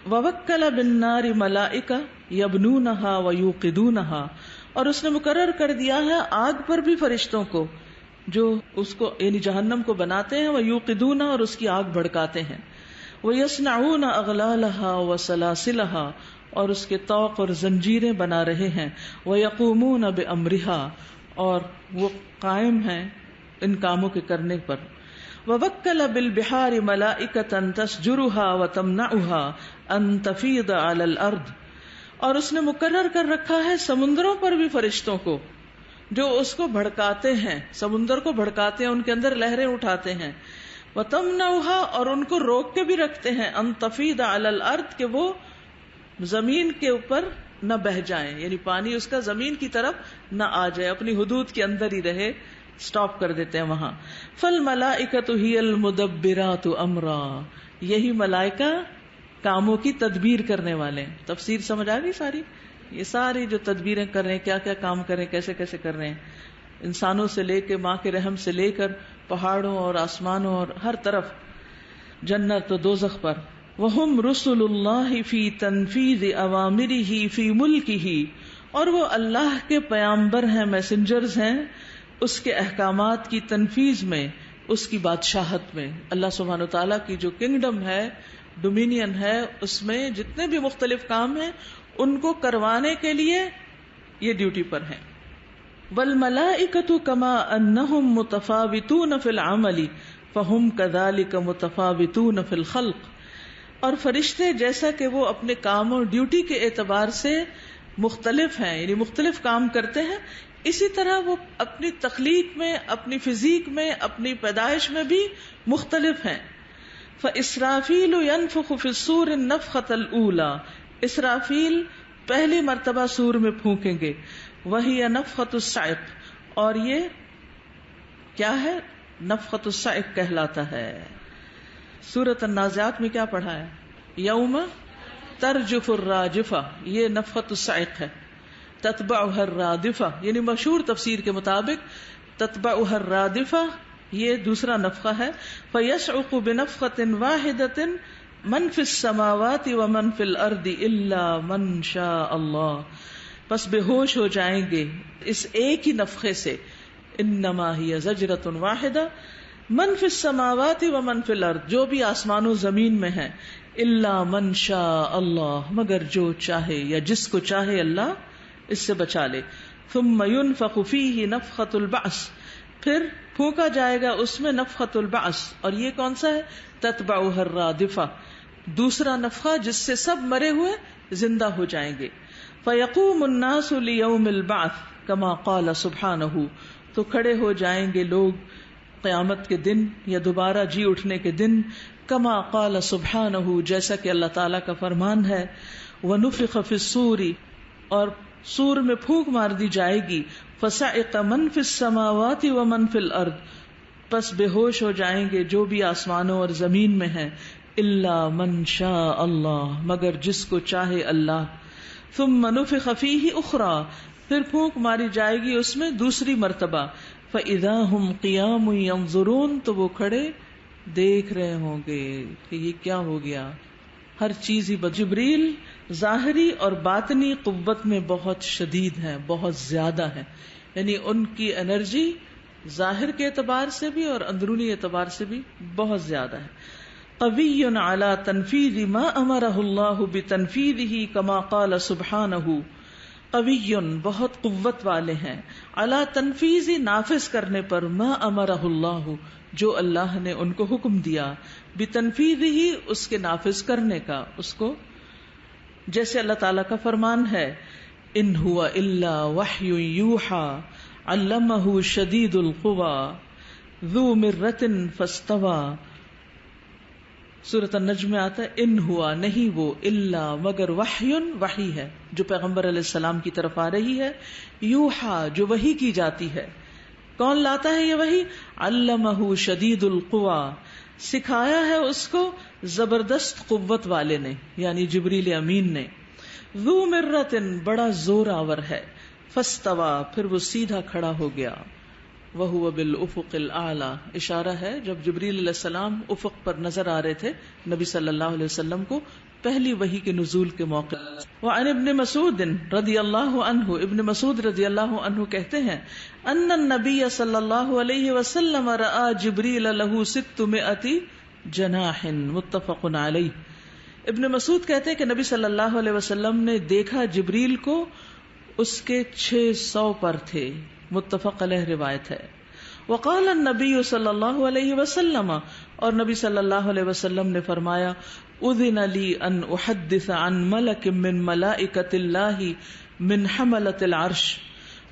وَوَكَّلَ بِالنَّارِ مَلَائِكَةً يَبْنُونَهَا وَيُوقِدُونَهَا، اور اس نے مقرر کر دیا ہے آگ پر بھی فرشتوں کو جو اس کو یعنی جہنم کو بناتے ہیں، وَيُوقِدُونَهَا، اور اس کی آگ بھڑکاتے ہیں. وَيَصْنَعُونَ أَغْلَالَهَا وَسَلَاسِلَهَا، اور اس کے طوق اور زنجیریں بنا رہے ہیں. وَيَقُومُونَ بِأَمْرِهَا، اور وہ قائم ہیں ان کاموں کے کرنے پر. وَوَكَّلَ بِالْبِحَارِ مَلَائِكَةً تَسْجُرُهَا وَتَمْنَعُهَا أَن تَفِيضَ عَلَى الْأَرْضِ، اور اس نے مقرر کر رکھا ہے سمندروں پر بھی فرشتوں کو جو اس کو بھڑکاتے ہیں، سمندر کو بھڑکاتے ہیں، ان کے اندر لہریں اٹھاتے ہیں. وَتَمْنَعُهَا، اور ان کو روک کے بھی رکھتے ہیں، أَن تَفِيضَ عَلَى الْأَرْضِ، کہ وہ زمین کے اوپر نہ بہہ جائیں، یعنی پانی اس کا زمین کی طرف نہ آ جائے، اپنی حدود کے اندر ہی رہے، سٹاپ کر دیتے ہیں وہاں. فَالْمَلَائِكَةُ هِيَ الْمُدَبِّرَاتُ أَمْرًا، یہی ملائکہ کاموں کی تدبیر کرنے والے ہیں. تفسیر سمجھ آ گئی ساری؟ یہ ساری جو تدبیریں کر رہے ہیں، کیا کیا کام کر رہے ہیں، کیسے کیسے کر رہے ہیں، انسانوں سے لے کے ماں کے رحم سے لے کر پہاڑوں اور آسمانوں اور ہر طرف، جنت و دوزخ پر. وَهُمْ رُسُلُ اللَّهِ فِي تَنفِيذِ أَوَامِرِهِ فِي مُلْكِهِ، اور وہ اللہ کے پیامبر ہیں، میسنجرز ہیں، اس کے احکامات کی تنفیذ میں، اس کی بادشاہت میں. اللہ سبحانہ و تعالیٰ کی جو کنگڈم ہے، ڈومینین ہے، اس میں جتنے بھی مختلف کام ہیں ان کو کروانے کے لیے یہ ڈیوٹی پر ہیں. وَالْمَلَائِكَةُ كَمَا أَنَّهُمْ مُتَفَاوِتُونَ فِي الْعَمَلِ فَهُمْ كَذَلِكَ مُتَفَاوِتُونَ فِي الْخَلْقِ. اور فرشتے جیسا کہ وہ اپنے کام اور ڈیوٹی کے اعتبار سے مختلف ہیں، یعنی مختلف کام کرتے ہیں، اسی طرح وہ اپنی تخلیق میں، اپنی فزیک میں، اپنی پیدائش میں بھی مختلف ہیں. فَإِسْرَافِيلُ يَنفُخُ فِي الصُّورِ النَّفْخَةَ الْأُولَى، اسرافیل پہلی مرتبہ سور میں پھونکیں گے. وَهِيَ نَفْخَةُ الصَّعِقِ، اور یہ کیا ہے؟ نفخۃ الصعق کہلاتا ہے. سورۃ النازعات میں کیا پڑھا ہے؟ یوم ترجف الراجفہ، یہ نفخۃ الصعق ہے. تتبعها الرادفہ، یعنی مشہور تفسیر کے مطابق تتبعها الرادفہ یہ دوسرا نفخہ ہے. فیصعق بنفخۃ واحدۃ من فی السماوات ومن فی الارض الا من شاء اللہ، پس بے ہوش ہو جائیں گے اس ایک ہی نفخے سے. انما ہی زجرۃ واحدہ من فی السماوات ومن فی الارض، جو بھی آسمان و زمین میں ہے، الا من شاء اللہ، مگر جو چاہے یا جس کو چاہے اللہ اس سے بچا لے. ثم ينفخ فیہ نفخۃ البعث، پھر پھونکا جائے گا اس میں نفخۃ البعث، اور یہ کون سا ہے؟ تتبعها الرادفہ، دوسرا نفخہ جس سے سب مرے ہوئے زندہ ہو جائیں گے. فیقوم الناس لیوم البعث کما قال سبحانہ، تو کھڑے ہو جائیں گے لوگ قیامت کے دن یا دوبارہ جی اٹھنے کے دن. کما قال سبحانہ، جیسا کہ اللہ تعالیٰ کا فرمان ہے. ونفخ فی الصور، اور سور میں پھونک مار دی جائے گی. فصعق من فی السماوات ومن فی الارض، پس بے ہوش ہو جائیں گے جو بھی آسمانوں اور زمین میں ہیں. الا من شاء اللہ، مگر جس کو چاہے اللہ. ثم نفخ فیہ اخری، پھر پھونک ماری جائے گی اس میں دوسری مرتبہ. فَإِذَا هُمْ قِيَامٌ يَنظُرُونَ، تو وہ کھڑے دیکھ رہے ہوں گے کہ یہ کیا ہو گیا. ہر چیز ہی جبریل ظاہری اور باطنی قوت میں بہت شدید ہے، بہت زیادہ ہے، یعنی ان کی انرجی ظاہر کے اعتبار سے بھی اور اندرونی اعتبار سے بھی بہت زیادہ ہے. قوی علی تنفیذ ما امرہ اللہ بتنفیذہ کما قال سبحانہ، قوی بہت قوت والے ہیں، علی تنفیذ نافذ کرنے پر، ما امرہ اللہ جو اللہ نے ان کو حکم دیا، بتنفیذہ اس کے نافذ کرنے کا، اس کو جیسے اللہ تعالیٰ کا فرمان ہے ان ہوا الا وحی یوحی علمہ شدید القوی ذو مرۃ فاستوی. سورۃ النجم میں آتا ہے ان ہوا، نہیں وہ، الا مگر، وحی وحی ہے جو پیغمبر علیہ السلام کی طرف آ رہی ہے، یوحا جو وحی کی جاتی ہے. کون لاتا ہے یہ وحی؟ علمہ شدید القوی، سکھایا ہے اس کو زبردست قوت والے نے، یعنی جبریل امین نے. ذو مرۃ بڑا زور آور ہے، فاستوی پھر وہ سیدھا کھڑا ہو گیا. وَهُوَ بِالْأُفُقِ الْأَعْلَى، اشارہ ہے جب جبریل علیہ السلام افق پر نظر آ رہے تھے نبی صلی اللہ علیہ وسلم کو پہلی وحی کے نزول کے موقع. وعن ابن مسعود رضی اللہ عنہ، ابن مسعود رضی اللہ عنہ کہتے ہیں ان النبی صلی اللہ علیہ وسلم رأى جبریل له 600 جناح، متفق علیہ. ابن مسعود کہتے ہیں کہ نبی صلی اللہ علیہ وسلم نے دیکھا جبریل کو، اس کے 600 پر تھے، متفق علیہ روایت ہے. وقال النبی صلی اللہ علیہ وسلم، اور نبی صلی اللہ علیہ وسلم نے فرمایا اذن لی ان احدث عن ملک من ملائکۃ اللہ من حملۃ العرش،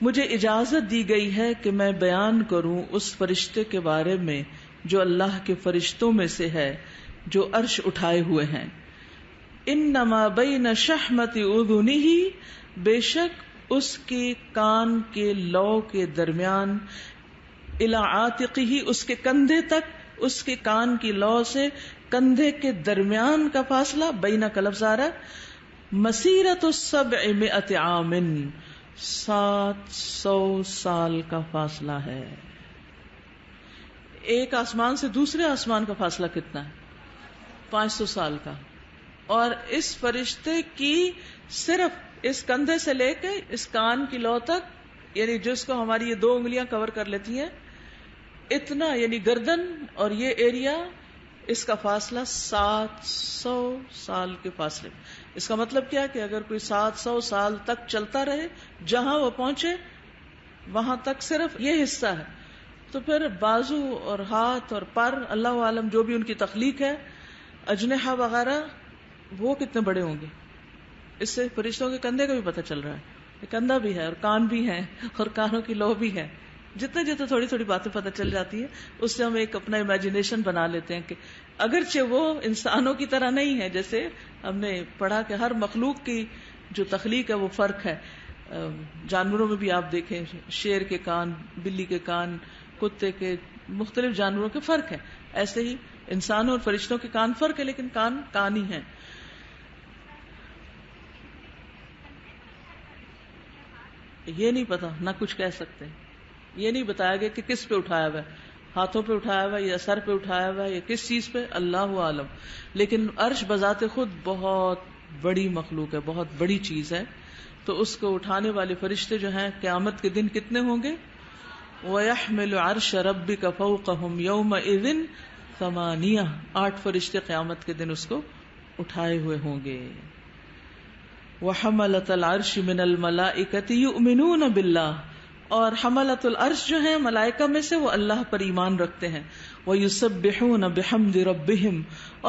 مجھے اجازت دی گئی ہے کہ میں بیان کروں اس فرشتے کے بارے میں جو اللہ کے فرشتوں میں سے ہے جو عرش اٹھائے ہوئے ہیں. انما بین شحمۃ اذنہ، بے شک اس کے کان کے لو کے درمیان، الی عاتقہ اس کے کندھے تک، اس کے کان کی لو سے کندھے کے درمیان کا فاصلہ، بینہ کا لفظ آ رہا ہے، مسیرۃ 700 عام، 700 سال کا فاصلہ ہے. ایک آسمان سے دوسرے آسمان کا فاصلہ کتنا ہے؟ 500 سال کا. اور اس فرشتے کی صرف اس کندھے سے لے کے اس کان کی لو تک، یعنی جس کو ہماری یہ 2 انگلیاں کور کر لیتی ہیں، اتنا یعنی گردن اور یہ ایریا، اس کا فاصلہ 700 سال کے فاصلے. اس کا مطلب کیا کہ اگر کوئی 700 سال تک چلتا رہے، جہاں وہ پہنچے وہاں تک صرف یہ حصہ ہے، تو پھر بازو اور ہاتھ اور پر، اللہ عالم جو بھی ان کی تخلیق ہے، اجنحہ وغیرہ، وہ کتنے بڑے ہوں گے. اس سے فرشتوں کے کندھے کا بھی پتہ چل رہا ہے، کندھا بھی ہے اور کان بھی ہے اور کانوں کی لو بھی ہے. جتنے جتنے تھوڑی تھوڑی باتیں پتہ چل جاتی ہیں، اس سے ہم ایک اپنا امیجنیشن بنا لیتے ہیں کہ اگرچہ وہ انسانوں کی طرح نہیں ہے. جیسے ہم نے پڑھا کہ ہر مخلوق کی جو تخلیق ہے وہ فرق ہے. جانوروں میں بھی آپ دیکھیں، شیر کے کان، بلی کے کان، کتے کے، مختلف جانوروں کے فرق ہے. ایسے ہی انسانوں اور فرشتوں کے کان فرق ہے، لیکن کان کان ہی ہیں. یہ نہیں پتا، نہ کچھ کہہ سکتے. یہ نہیں بتایا گیا کہ کس پہ اٹھایا ہوا ہے، ہاتھوں پہ اٹھایا ہوا ہے یا سر پہ اٹھایا ہوا ہے یا کس چیز پہ، اللہ عالم. لیکن عرش بذات خود بہت بڑی مخلوق ہے، بہت بڑی چیز ہے. تو اس کو اٹھانے والے فرشتے جو ہیں قیامت کے دن کتنے ہوں گے؟ وَيَحْمِلُ عَرْشَ رَبِّكَ فَوْقَهُمْ يَوْمَئِذٍ 8 فرشتے قیامت کے دن اس کو اٹھائے ہوئے ہوں گے. وَحَمَلَةَ الْعَرْشِ مِنَ الْمَلَائِكَةِ يُؤْمِنُونَ بِاللَّهِ، اور حملۃ العرش جو ہیں ملائکہ میں سے، وہ اللہ پر ایمان رکھتے ہیں. وَيُسَبِّحُونَ بِحَمْدِ رَبِّهِمْ،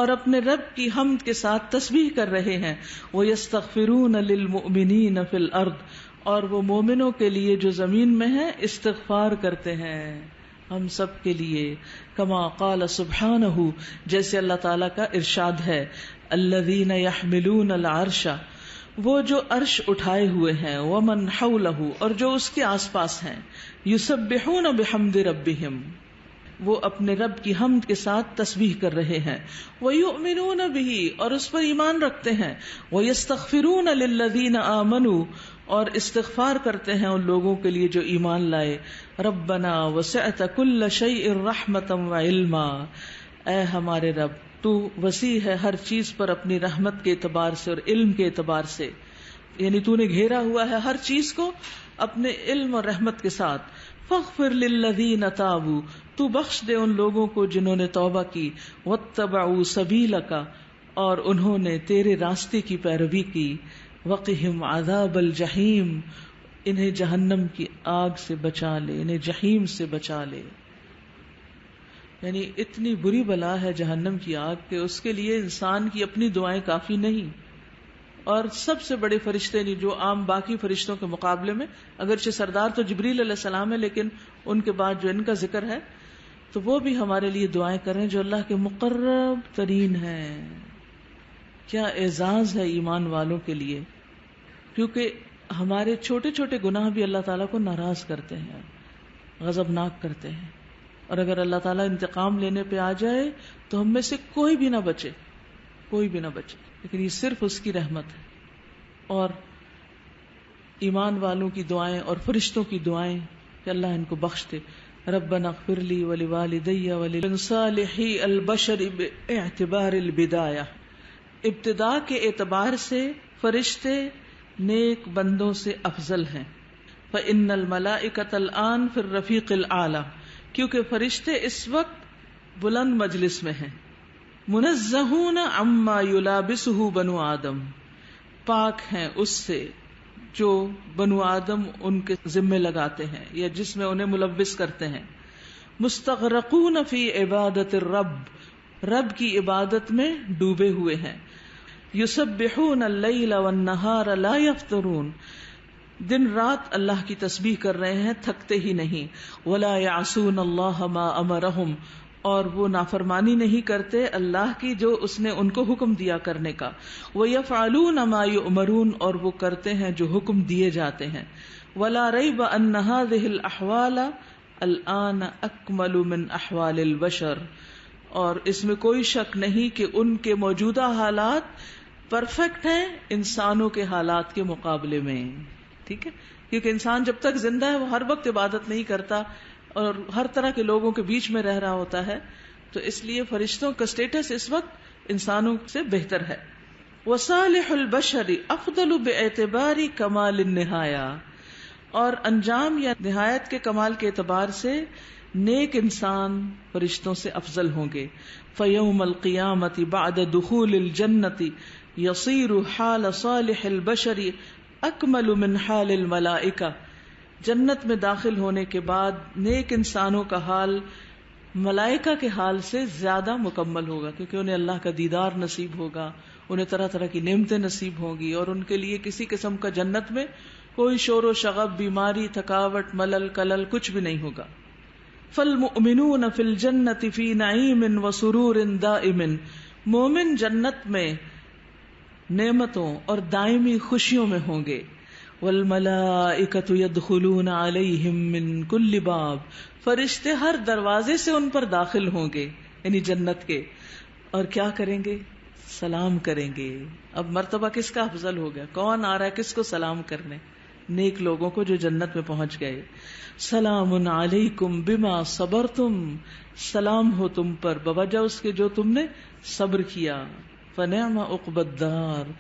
اور اپنے رب کی حمد کے ساتھ تسبیح کر رہے ہیں. وَيَسْتَغْفِرُونَ لِلْمُؤْمِنِينَ فِي الْأَرْضِ، اور وہ مومنوں کے لیے جو زمین میں ہیں استغفار کرتے ہیں، ہم سب کے لیے. کما قال سبحانہ، جیسے اللہ تعالیٰ کا ارشاد ہے، الذین یحملون العرش، وہ جو عرش اٹھائے ہوئے ہیں، ومن حولہ، اور جو اس کے آس پاس ہیں، یسبحون بحمد ربہم، وہ اپنے رب کی حمد کے ساتھ تسبیح کر رہے ہیں. وَيُؤْمِنُونَ بِهِ، اور اس پر ایمان رکھتے ہیں. وَيَسْتَغْفِرُونَ لِلَّذِينَ آمَنُوا، اور استغفار کرتے ہیں ان لوگوں کے لیے جو ایمان لائے. رَبَّنَا وَسِعْتَ كُلَّ شَيْءٍ رَحْمَةً وَعِلْمًا، اے ہمارے رب، تو وسیع ہے ہر چیز پر اپنی رحمت کے اعتبار سے اور علم کے اعتبار سے، یعنی تو نے گھیرا ہوا ہے ہر چیز کو اپنے علم اور رحمت کے ساتھ. فاغفر للذین تابوا، تو بخش دے ان لوگوں کو جنہوں نے توبہ کی. واتبعوا سبیلک، اور انہوں نے تیرے راستے کی پیروی کی. وقہم عذاب الجحیم، انہیں جہنم کی آگ سے بچا لے، انہیں جہیم سے بچا لے. یعنی اتنی بری بلا ہے جہنم کی آگ کہ اس کے لیے انسان کی اپنی دعائیں کافی نہیں. اور سب سے بڑے فرشتے نہیں جو عام باقی فرشتوں کے مقابلے میں، اگرچہ سردار تو جبریل علیہ السلام ہے، لیکن ان کے بعد جو ان کا ذکر ہے تو وہ بھی ہمارے لیے دعائیں کریں، جو اللہ کے مقرب ترین ہیں. کیا اعزاز ہے ایمان والوں کے لیے، کیونکہ ہمارے چھوٹے چھوٹے گناہ بھی اللہ تعالیٰ کو ناراض کرتے ہیں، غضبناک کرتے ہیں. اور اگر اللہ تعالیٰ انتقام لینے پہ آ جائے تو ہم میں سے کوئی بھی نہ بچے، کوئی بھی نہ بچے. لیکن یہ صرف اس کی رحمت ہے. اور ایمان والوں کی دعائیں اور فرشتوں کی دعائیں کہ اللہ ان کو بخش دے. ربنا اغفر لی ولوالدی ولصالحی البشر باعتبار البدایہ، ابتدا کے اعتبار سے فرشتے نیک بندوں سے افضل ہیں. فإن الملائکۃ الآن فی الرفیق الأعلی، کیونکہ فرشتے اس وقت بلند مجلس میں ہیں. منزہون عما یلابسہ بنو آدم، پاک ہیں اس سے جو بنو آدم ان کے ذمے لگاتے ہیں یا جس میں انہیں ملبس کرتے ہیں. مستغرقون فی عبادت الرب، رب کی عبادت میں ڈوبے ہوئے ہیں. یسبحون اللیل والنہار لا یفترون، دن رات اللہ کی تسبیح کر رہے ہیں، تھکتے ہی نہیں. ولا یعصون اللہ ما امرہم، اور وہ نافرمانی نہیں کرتے اللہ کی جو اس نے ان کو حکم دیا کرنے کا. وَيَفْعَلُونَ مَا يُؤْمَرُونَ، اور وہ کرتے ہیں جو حکم دیے جاتے ہیں. وَلَا رَيْبَ أَنَّ هَذِهِ الْأَحْوَالَ الْآنَ أَكْمَلُ مِنْ أَحْوَالِ الْبَشَرِ، اور اس میں کوئی شک نہیں کہ ان کے موجودہ حالات پرفیکٹ ہیں انسانوں کے حالات کے مقابلے میں. ٹھیک ہے، کیونکہ انسان جب تک زندہ ہے وہ ہر وقت عبادت نہیں کرتا اور ہر طرح کے لوگوں کے بیچ میں رہ رہا ہوتا ہے، تو اس لیے فرشتوں کا سٹیٹس اس وقت انسانوں سے بہتر ہے. وصالح البشر افضل باعتبار کمال النہایا، اور انجام یا نہایت کے کمال کے اعتبار سے نیک انسان فرشتوں سے افضل ہوں گے. فیوم القیامت بعد دخول الجنت یصیر حال صالح البشر اکمل من حال الملائکہ، جنت میں داخل ہونے کے بعد نیک انسانوں کا حال ملائکہ کے حال سے زیادہ مکمل ہوگا، کیونکہ انہیں اللہ کا دیدار نصیب ہوگا، انہیں طرح طرح کی نعمتیں نصیب ہوں گی، اور ان کے لیے کسی قسم کا جنت میں کوئی شور و شغب، بیماری، تھکاوٹ، ملل کلل کچھ بھی نہیں ہوگا. فالمؤمنون فی الجنت فی نعیم وسرور دائم، مومن جنت میں نعمتوں اور دائمی خوشیوں میں ہوں گے. والملائکۃ یدخلون علیہم من کل باب، فرشتے ہر دروازے سے ان پر داخل ہوں گے، یعنی جنت کے، اور کیا کریں گے؟ سلام کریں گے. اب مرتبہ کس کا افضل ہو گیا؟ کون آ رہا ہے کس کو سلام کرنے؟ نیک لوگوں کو جو جنت میں پہنچ گئے. سلام علیکم بما صبرتم، سلام ہو تم پر بوجہ اس کے جو تم نے صبر کیا. فنعم عقبی الدار،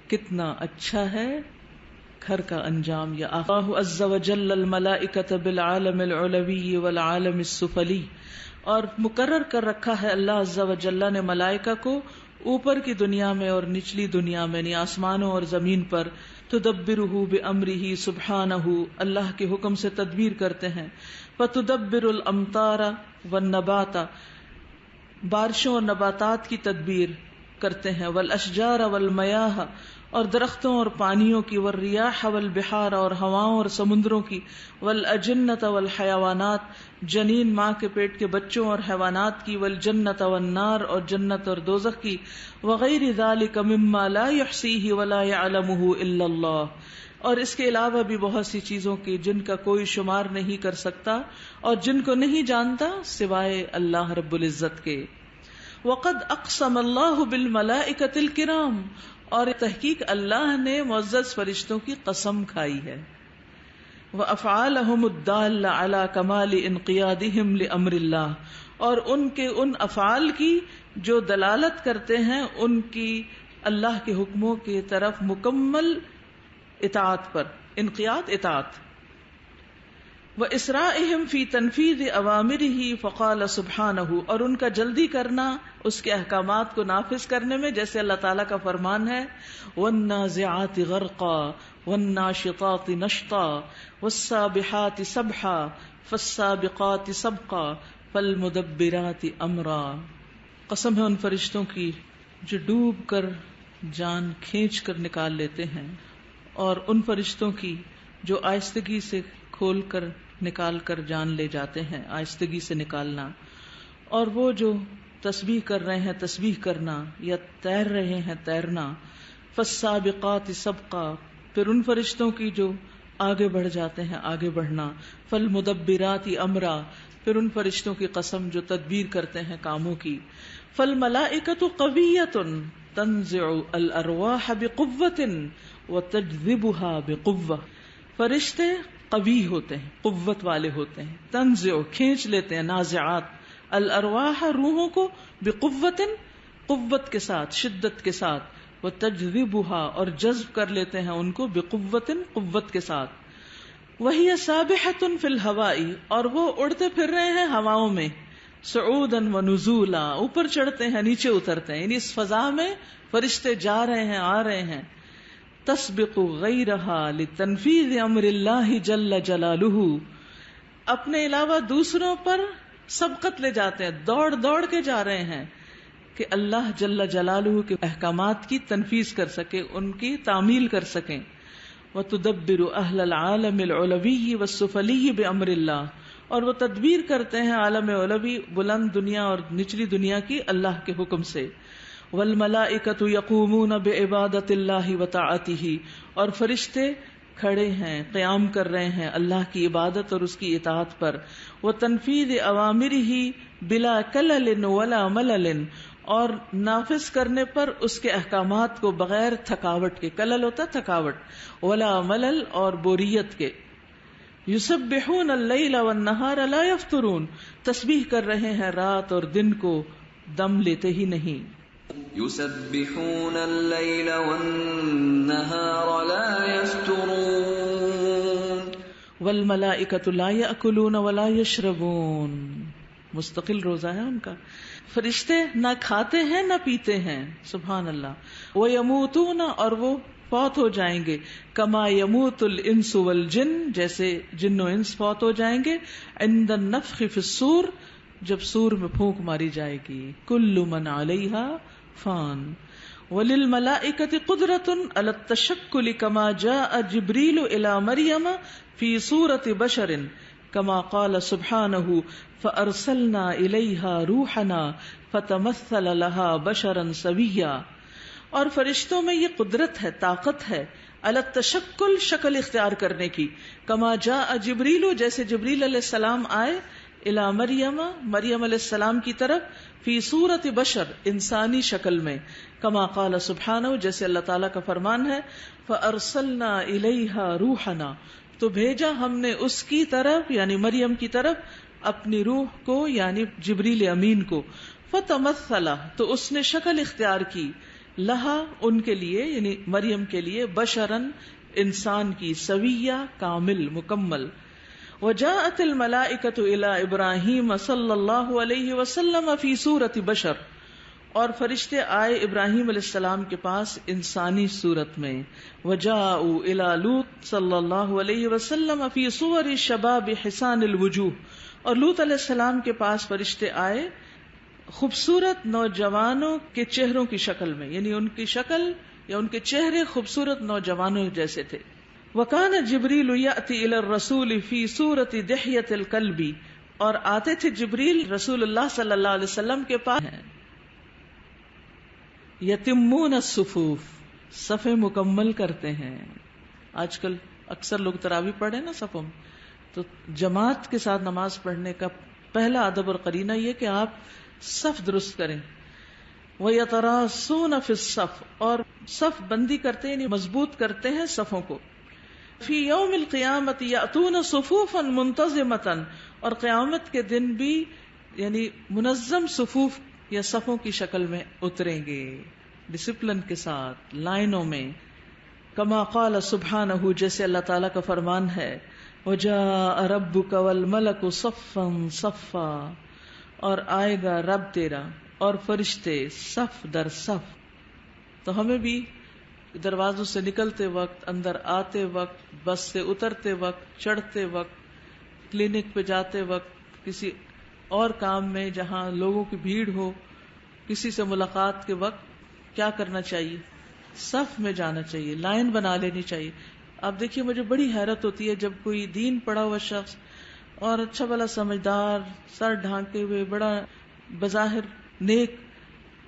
کتنا اچھا ہے گھر کا انجام. یا اللہ عز وجل الملائکۃ بالعالم العلوی والعالم السفلی، اور مقرر کر رکھا ہے اللہ عز وجل نے ملائکہ کو اوپر کی دنیا میں اور نچلی دنیا میں، یعنی آسمانوں اور زمین پر. تدبرہ بامرہ سبحانہ، اللہ کے حکم سے تدبیر کرتے ہیں. فتدبر الامطار والنبات، بارشوں اور نباتات کی تدبیر کرتے ہیں. والاشجار والمیاہ، اور درختوں اور پانیوں کی. والریاح والبحار، اور ہواؤں اور سمندروں کی. والاجنۃ والحیوانات، جنین ماں کے پیٹ کے بچوں اور حیوانات کی. والجنۃ والنار، اور جنت اور دوزخ کی. وغیر ذلک مما لا یحصیہ ولا یعلمہ الا اللہ، اور اس کے علاوہ بھی بہت سی چیزوں کی جن کا کوئی شمار نہیں کر سکتا اور جن کو نہیں جانتا سوائے اللہ رب العزت کے. وقد اقسم اللہ بالملائکۃ الکرام، اور تحقیق اللہ نے معزز فرشتوں کی قسم کھائی ہے. وافعالہم الدالہ علی کمال انقیادہم لامر اللہ، اور ان کے ان افعال کی جو دلالت کرتے ہیں ان کی اللہ کے حکموں کی طرف مکمل اطاعت پر. انقیاد اطاعت. واسرائہم فی تنفیذ اوامرہ فقال سبحانہ، اور ان کا جلدی کرنا اس کے احکامات کو نافذ کرنے میں، جیسے اللہ تعالیٰ کا فرمان ہے والنازعات غرقا والناشطات نشطا والسابحات سبحا فالسابقات سبقا فالمدبرات امرا. قسم ہے ان فرشتوں کی جو ڈوب کر جان کھینچ کر نکال لیتے ہیں، اور ان فرشتوں کی جو آہستگی سے کھول کر نکال کر جان لے جاتے ہیں، آہستگی سے نکالنا. اور وہ جو تسبیح کر رہے ہیں تسبیح کرنا، یا تیر رہے ہیں تیرنا. فالسابقات سبقا، پھر ان فرشتوں کی جو آگے بڑھ جاتے ہیں آگے بڑھنا. فالمدبرات امرا، پھر ان فرشتوں کی قسم جو تدبیر کرتے ہیں کاموں کی. فالملائکۃ قویۃ تنزع الارواح بقوۃ وتجذبها بقوہ، فرشتے قوی ہوتے ہیں، قوت والے ہوتے ہیں. تنزع، کھینچ لیتے ہیں، نازعات، الارواح، روحوں کو، بقوت، قوت کے ساتھ، شدت کے ساتھ. وتجذبها، اور جذب کر لیتے ہیں ان کو، بقوت، قوت کے ساتھ. وہی سابحۃ فی الہواء، اور وہ اڑتے پھر رہے ہیں ہواؤں میں. صعودا ونزولا، اوپر چڑھتے ہیں نیچے اترتے ہیں، یعنی اس فضا میں فرشتے جا رہے ہیں آ رہے ہیں. تسبق غیرہا لتنفیذ امر اللہ جل جلالہ، اپنے علاوہ دوسروں پر سبقت لے جاتے ہیں، دوڑ دوڑ کے جا رہے ہیں کہ اللہ جل جلالہ کے احکامات کی تنفیذ کر سکے، ان کی تعمیل کر سکیں. وتدبر اہل العالم العلوی والسفلی بامر اللہ، اور وہ تدبیر کرتے ہیں عالم علوی، بلند دنیا اور نچلی دنیا کی، اللہ کے حکم سے. والملائکۃ یقومون بعبادۃ اللہ وطاعتہ، اور فرشتے کھڑے ہیں، قیام کر رہے ہیں اللہ کی عبادت اور اس کی اطاعت پر. وتنفیذ اوامرہ بلا کلل ولا ملل، اور نافذ کرنے پر اس کے احکامات کو بغیر تھکاوٹ کے، کلل ہوتا تھکاوٹ، ولا ملل، اور بوریت کے. یسبحون اللیل والنہار لا یفترون، تسبیح کر رہے ہیں رات اور دن کو، دم لیتے ہی نہیں. يسبحون الليل والنهار لا يفترون والملائکۃ لا یأکلون ولا یشربون، مستقل روزہ ہے ان کا. فرشتے نہ کھاتے ہیں نہ پیتے ہیں، سبحان اللہ. وَيَمُوتُونَ، اور وہ فوت ہو جائیں گے. کما یموت الانس والجن، جیسے جن و انس فوت ہو جائیں گے. عند النفخ فی الصور، جب سور میں پھونک ماری جائے گی. کل من علیہا فان. وللملائکۃ قدرۃ علی التشکل کما جاء جبریل الی مریم فی صورۃ بشر کما قال سبحانہ فارسلنا الیہا روحنا فتمثل لها بشرا سویا. اور فرشتوں میں یہ قدرت ہے، طاقت ہے، علی التشکل، شکل اختیار کرنے کی. کما جاء جبریل، جیسے جبریل علیہ السلام آئے، الی مریم، مریم علیہ السلام کی طرف، فی صورت بشر، انسانی شکل میں. کما قال سبحانہ، جیسے اللہ تعالیٰ کا فرمان ہے، فارسلنا الیہا روحنا، تو بھیجا ہم نے اس کی طرف، یعنی مریم کی طرف، اپنی روح کو، یعنی جبریل امین کو. فتمثل، تو اس نے شکل اختیار کی، لہا، ان کے لیے، یعنی مریم کے لیے، بشرن، انسان کی، سویہ، کامل، مکمل. وجاءت الملائکۃ الی ابراہیم صلی اللہ علیہ وسلم فی صورت بشر، اور فرشتے آئے ابراہیم علیہ السلام کے پاس انسانی صورت میں. وجاءوا الی لوط صلی اللہ علیہ وسلم فی صور شباب حسان الوجوہ، اور لوط علیہ السلام کے پاس فرشتے آئے خوبصورت نوجوانوں کے چہروں کی شکل میں، یعنی ان کی شکل یا ان کے چہرے خوبصورت نوجوانوں جیسے تھے. وَكَانَ جِبْرِيلُ يَأْتِي إِلَى الرَّسُولِ فِي صُورَةِ دِحْيَةِ الْكَلْبِ، اور آتے تھے جبریل رسول اللہ صلی اللہ علیہ وسلم کے پاس. یتمون الصفوف، صفیں مکمل کرتے ہیں. آج کل اکثر لوگ تراویح پڑھیں نا صفوں میں، تو جماعت کے ساتھ نماز پڑھنے کا پہلا ادب اور قرینہ یہ کہ آپ صف درست کریں. وَيَتَرَاصُونَ فِي الصَّفِّ، اور صف بندی کرتے ہیں، یعنی مضبوط کرتے ہیں صفوں کو. فی یوم القیامت یأتون صفوفا منتظمۃ، اور قیامت کے دن بھی یعنی منظم صفوف یا صفوں کی شکل میں اتریں گے، ڈسپلن کے ساتھ، لائنوں میں. کما قال سبحانہ، جیسے اللہ تعالیٰ کا فرمان ہے، وجاء ربک والملک صفا صفا، اور آئے گا رب تیرا اور فرشتے صف در صف. تو ہمیں بھی دروازوں سے نکلتے وقت، اندر آتے وقت، بس سے اترتے وقت، چڑھتے وقت، کلینک پہ جاتے وقت، کسی اور کام میں جہاں لوگوں کی بھیڑ ہو، کسی سے ملاقات کے وقت کیا کرنا چاہیے؟ صف میں جانا چاہیے، لائن بنا لینی چاہیے. آپ دیکھیے مجھے بڑی حیرت ہوتی ہے جب کوئی دین پڑھا ہوا شخص اور اچھا بھلا سمجھدار، سر ڈھانکے ہوئے، بڑا بظاہر نیک،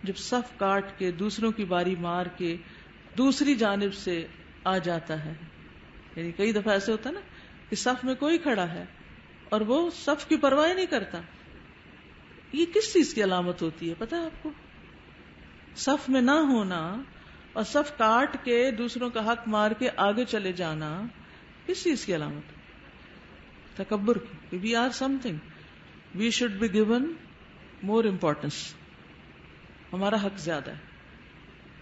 جب صف کاٹ کے دوسروں کی باری مار کے دوسری جانب سے آ جاتا ہے. یعنی کئی دفعہ ایسے ہوتا ہے نا کہ صف میں کوئی کھڑا ہے اور وہ صف کی پرواہ نہیں کرتا. یہ کس چیز کی علامت ہوتی ہے پتہ ہے آپ کو؟ صف میں نہ ہونا اور صف کاٹ کے دوسروں کا حق مار کے آگے چلے جانا کس چیز کی علامت؟ تکبر کی. We are something, we should be given more importance, ہمارا حق زیادہ ہے.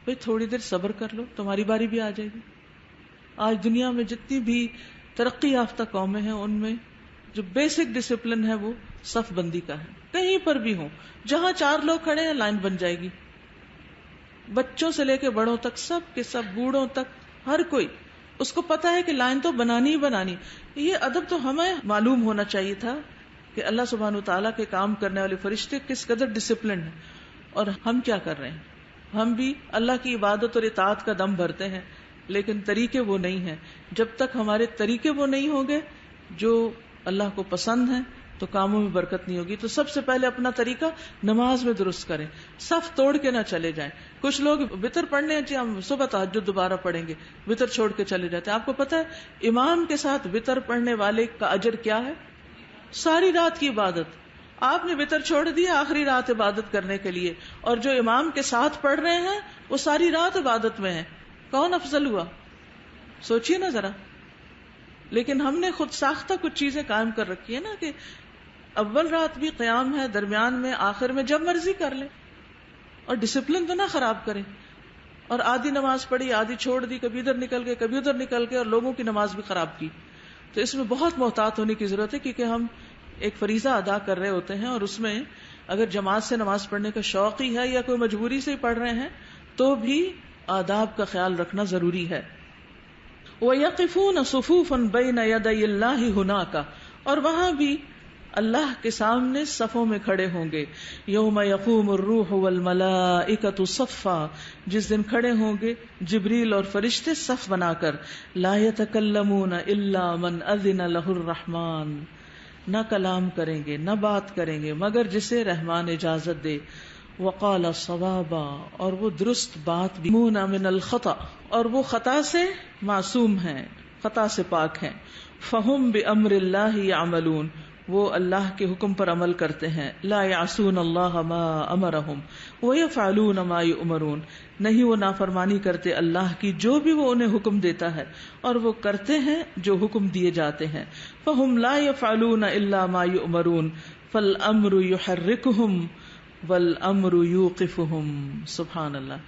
بھئی تھوڑی دیر صبر کر لو، تمہاری باری بھی آ جائے گی. آج دنیا میں جتنی بھی ترقی یافتہ قومیں ہیں ان میں جو بیسک ڈسپلن ہے وہ صف بندی کا ہے. کہیں پر بھی ہوں، جہاں 4 لوگ کھڑے ہیں لائن بن جائے گی. بچوں سے لے کے بڑوں تک، سب کے سب، بوڑھوں تک، ہر کوئی اس کو پتا ہے کہ لائن تو بنانی ہی بنانی. یہ ادب تو ہمیں معلوم ہونا چاہیے تھا کہ اللہ سبحانہ وتعالیٰ کے کام کرنے والے فرشتے کس قدر ڈسپلنڈ ہیں اور ہم کیا کر رہے ہیں. ہم بھی اللہ کی عبادت اور اطاعت کا دم بھرتے ہیں لیکن طریقے وہ نہیں ہیں. جب تک ہمارے طریقے وہ نہیں ہوں گے جو اللہ کو پسند ہیں تو کاموں میں برکت نہیں ہوگی. تو سب سے پہلے اپنا طریقہ نماز میں درست کریں، صف توڑ کے نہ چلے جائیں. کچھ لوگ وتر پڑھنے ہم صبح تہجد دوبارہ پڑھیں گے، وتر چھوڑ کے چلے جاتے ہیں. آپ کو پتا ہے امام کے ساتھ وتر پڑھنے والے کا اجر کیا ہے؟ ساری رات کی عبادت. آپ نے وتر چھوڑ دیا آخری رات عبادت کرنے کے لیے، اور جو امام کے ساتھ پڑھ رہے ہیں وہ ساری رات عبادت میں ہیں. کون افضل ہوا؟ سوچئے نا ذرا. لیکن ہم نے خود ساختہ کچھ چیزیں قائم کر رکھی ہے نا کہ اول رات بھی قیام ہے، درمیان میں، آخر میں، جب مرضی کر لیں. اور ڈسپلن تو نہ خراب کریں، اور آدھی نماز پڑھی آدھی چھوڑ دی، کبھی ادھر نکل گئے کبھی ادھر نکل گئے، اور لوگوں کی نماز بھی خراب کی. تو اس میں بہت محتاط ہونے کی ضرورت ہے، کیونکہ ہم ایک فریضہ ادا کر رہے ہوتے ہیں، اور اس میں اگر جماعت سے نماز پڑھنے کا شوق ہی ہے یا کوئی مجبوری سے ہی پڑھ رہے ہیں تو بھی آداب کا خیال رکھنا ضروری ہے. وَيَقِفُونَ صُفُوفًا بَيْنَ يَدَيِ اللَّهِ هُنَاكَ، اور وہاں بھی اللہ کے سامنے صفوں میں کھڑے ہوں گے. یوم یقوم الروح والملائکۃ صفا، جس دن کھڑے ہوں گے جبریل اور فرشتے صف بنا کر. لا یتکلمون الا من اذن له الرحمن، نہ کلام کریں گے نہ بات کریں گے مگر جسے رحمان اجازت دے. وقال صوابا، اور وہ درست بات بھی. من الخطأ، اور وہ خطا سے معصوم ہیں، خطا سے پاک ہیں. فہم بامر اللہ یعملون، وہ اللہ کے حکم پر عمل کرتے ہیں. لا یعصون اللہ ما امرہم ویفعلون ما یؤمرون، نہیں وہ نافرمانی کرتے اللہ کی جو بھی وہ انہیں حکم دیتا ہے، اور وہ کرتے ہیں جو حکم دیے جاتے ہیں. فہم لا یفعلون الا ما یؤمرون فالامر یحرکہم والامر یوقفہم. سبحان اللہ.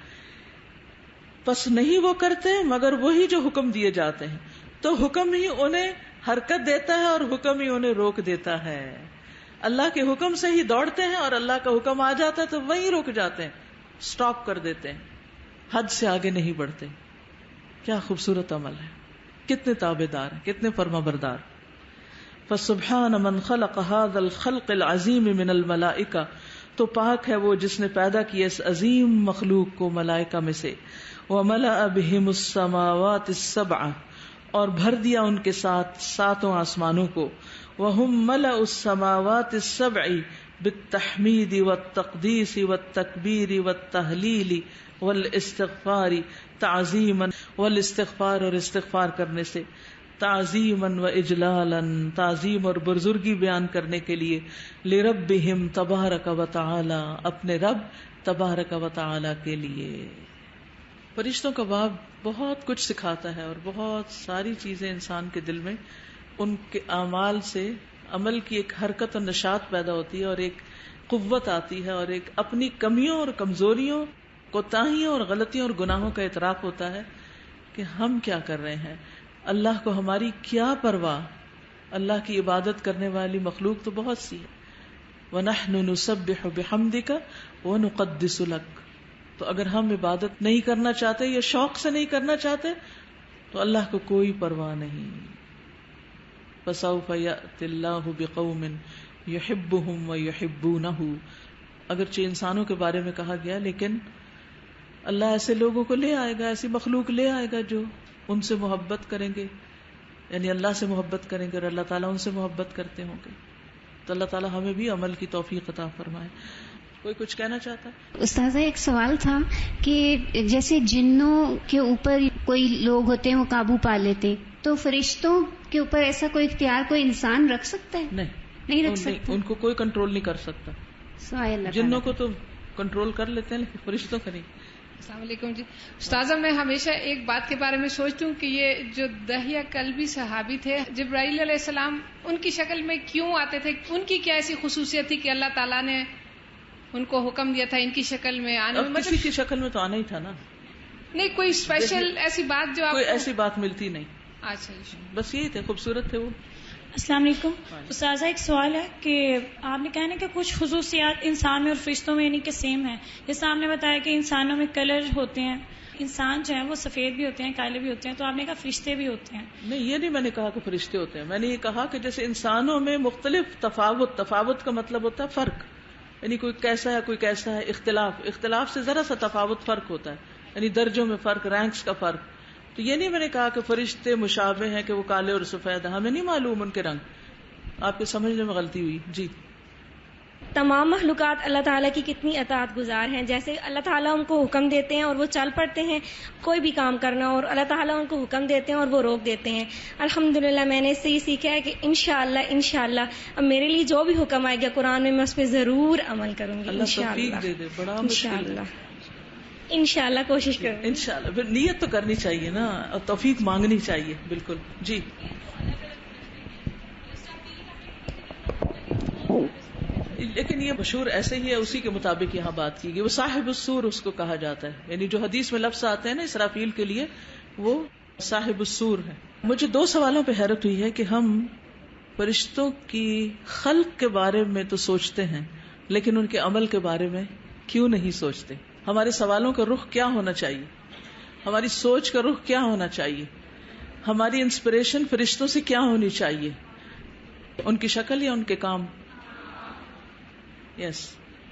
پس نہیں وہ کرتے مگر وہی جو حکم دیے جاتے ہیں، تو حکم ہی انہیں حرکت دیتا ہے اور حکم ہی انہیں روک دیتا ہے. اللہ کے حکم سے ہی دوڑتے ہیں، اور اللہ کا حکم آ جاتا ہے تو وہیں رک جاتے ہیں، سٹاپ کر دیتے ہیں، حد سے آگے نہیں بڑھتے. کیا خوبصورت عمل ہے، کتنے تابعدار ہیں، کتنے فرما بردار. فسبحان من خلق هذا الخلق العظیم من الملائکہ، تو پاک ہے وہ جس نے پیدا کیا اس عظیم مخلوق کو ملائکہ میں سے. وملأ بهم السماوات السبع، اور بھر دیا ان کے ساتھ ساتوں آسمانوں کو. وهم ملأ السماوات السبع بالتحمید والتقدیس والتکبیر والتہلیل والاستغفار تعظیما، والاستغفار اور استغفار کرنے سے، تعظیما و اجلالا، تعظیم اور بزرگی بیان کرنے کے لیے. لربہم تبارک و تعالی، اپنے رب تبارک و تعالی کے لیے. فرشتوں کا باب بہت کچھ سکھاتا ہے، اور بہت ساری چیزیں انسان کے دل میں ان کے اعمال سے عمل کی ایک حرکت اور نشاط پیدا ہوتی ہے، اور ایک قوت آتی ہے، اور ایک اپنی کمیوں اور کمزوریوں، کوتاہیوں اور غلطیوں اور گناہوں کا اعتراف ہوتا ہے کہ ہم کیا کر رہے ہیں. اللہ کو ہماری کیا پرواہ. اللہ کی عبادت کرنے والی مخلوق تو بہت سی ہے. وَنَحْنُ نُسَبِّحُ بِحَمْدِكَ وَنُقَدِّسُ لَكَ، تو اگر ہم عبادت نہیں کرنا چاہتے یا شوق سے نہیں کرنا چاہتے تو اللہ کو کوئی پرواہ نہیں. فَسَوْفَ يَأْتِ اللَّهُ بِقَوْمٍ يُحِبُّهُمْ وَيُحِبُّونَهُ، اگرچہ انسانوں کے بارے میں کہا گیا لیکن اللہ ایسے لوگوں کو لے آئے گا، ایسی مخلوق لے آئے گا جو ان سے محبت کریں گے، یعنی اللہ سے محبت کریں گے، اور اللہ تعالیٰ ان سے محبت کرتے ہوں گے. تو اللہ تعالیٰ ہمیں بھی عمل کی توفیق عطا فرمائے. کوئی کچھ کہنا چاہتا ہے؟ استاذہ ایک سوال تھا کہ جیسے جنوں کے اوپر کوئی لوگ ہوتے ہیں وہ قابو پا لیتے، تو فرشتوں کے اوپر ایسا کوئی اختیار کوئی انسان رکھ سکتا ہے؟ نہیں رکھ سکتا. ان کو کوئی کنٹرول نہیں کر سکتا. سوائے اللہ جنوں کو تو کنٹرول کر لیتے ہیں لیکن فرشتوں کا نہیں. السلام علیکم جی. استاذہ میں ہمیشہ ایک بات کے بارے میں سوچتی ہوں کہ یہ جو دحیہ کلبی صحابی تھے، جبرائیل علیہ السلام ان کی شکل میں کیوں آتے تھے؟ ان کی کیا ایسی خصوصیت تھی کہ اللہ تعالیٰ نے ان کو حکم دیا تھا ان کی شکل میں آنے میں؟ کسی کی شکل میں تو آنا ہی تھا نا. نہیں کوئی اسپیشل ایسی بات جو آپ کوئی ایسی بات ملتی نہیں. اچھا جی، بس یہی تھے، خوبصورت تھے وہ. السلام علیکم. استاذہ ایک سوال ہے کہ آپ نے کہا نا کہ کچھ خصوصیات انسان میں اور فرشتوں میں یعنی کہ سیم ہیں. جیسے آپ نے بتایا کہ انسانوں میں کلر ہوتے ہیں، انسان جو ہیں وہ سفید بھی ہوتے ہیں کالے بھی ہوتے ہیں، تو آپ نے کہا فرشتے بھی ہوتے ہیں. نہیں، یہ نہیں میں نے کہا کہ فرشتے ہوتے ہیں. میں نے یہ کہا کہ جیسے انسانوں میں مختلف تفاوت کا مطلب ہوتا ہے فرق، یعنی کوئی کیسا ہے کوئی کیسا ہے. اختلاف سے ذرا سا تفاوت فرق ہوتا ہے، یعنی درجوں میں فرق، رینکس کا فرق. تو یہ نہیں میں نے کہا کہ فرشتے مشابہ ہیں کہ وہ کالے اور سفید ہیں. ہمیں نہیں معلوم ان کے رنگ. آپ کے سمجھنے میں غلطی ہوئی. جی، تمام مخلوقات اللہ تعالیٰ کی کتنی اطاعت گزار ہیں. جیسے اللہ تعالیٰ ان کو حکم دیتے ہیں اور وہ چل پڑتے ہیں کوئی بھی کام کرنا، اور اللہ تعالیٰ ان کو حکم دیتے ہیں اور وہ روک دیتے ہیں. الحمدللہ میں نے اس سے یہ سیکھا ہے کہ انشاءاللہ اب میرے لیے جو بھی حکم آئے گا قرآن میں اس پہ ضرور عمل کروں گی. انشاءاللہ کوشش کروں. انشاءاللہ. پھر نیت تو کرنی چاہیے نا، اور توفیق مانگنی چاہیے. بالکل. جی، لیکن یہ مشہور ایسے ہی ہے، اسی کے مطابق یہاں بات کی گئی. وہ صاحب السور اس کو کہا جاتا ہے، یعنی جو حدیث میں لفظ آتے ہیں نا اسرافیل کے لیے، وہ صاحب السور ہے. مجھے 2 سوالوں پہ حیرت ہوئی ہے کہ ہم فرشتوں کی خلق کے بارے میں تو سوچتے ہیں لیکن ان کے عمل کے بارے میں کیوں نہیں سوچتے؟ ہمارے سوالوں کا رخ کیا ہونا چاہیے؟ ہماری سوچ کا رخ کیا ہونا چاہیے؟ ہماری انسپریشن فرشتوں سے کیا ہونی چاہیے؟ ان کی شکل یا ان کے کام؟ یس.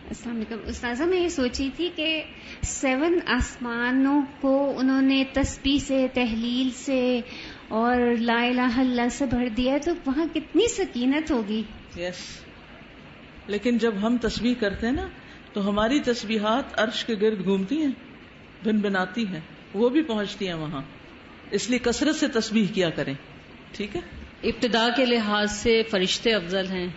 السلام علیکم استاذہ. میں یہ سوچی تھی کہ 7 آسمانوں کو انہوں نے تسبیح سے، تحلیل سے اور لا الہ الا اللہ سے بھر دیا، تو وہاں کتنی سکینت ہوگی. یس. لیکن جب ہم تسبیح کرتے ہیں نا تو ہماری تسبیحات عرش کے گرد گھومتی ہیں، بن بناتی ہیں، وہ بھی پہنچتی ہیں وہاں. اس لیے کثرت سے تسبیح کیا کریں. ٹھیک ہے. ابتدا کے لحاظ سے فرشتے افضل ہیں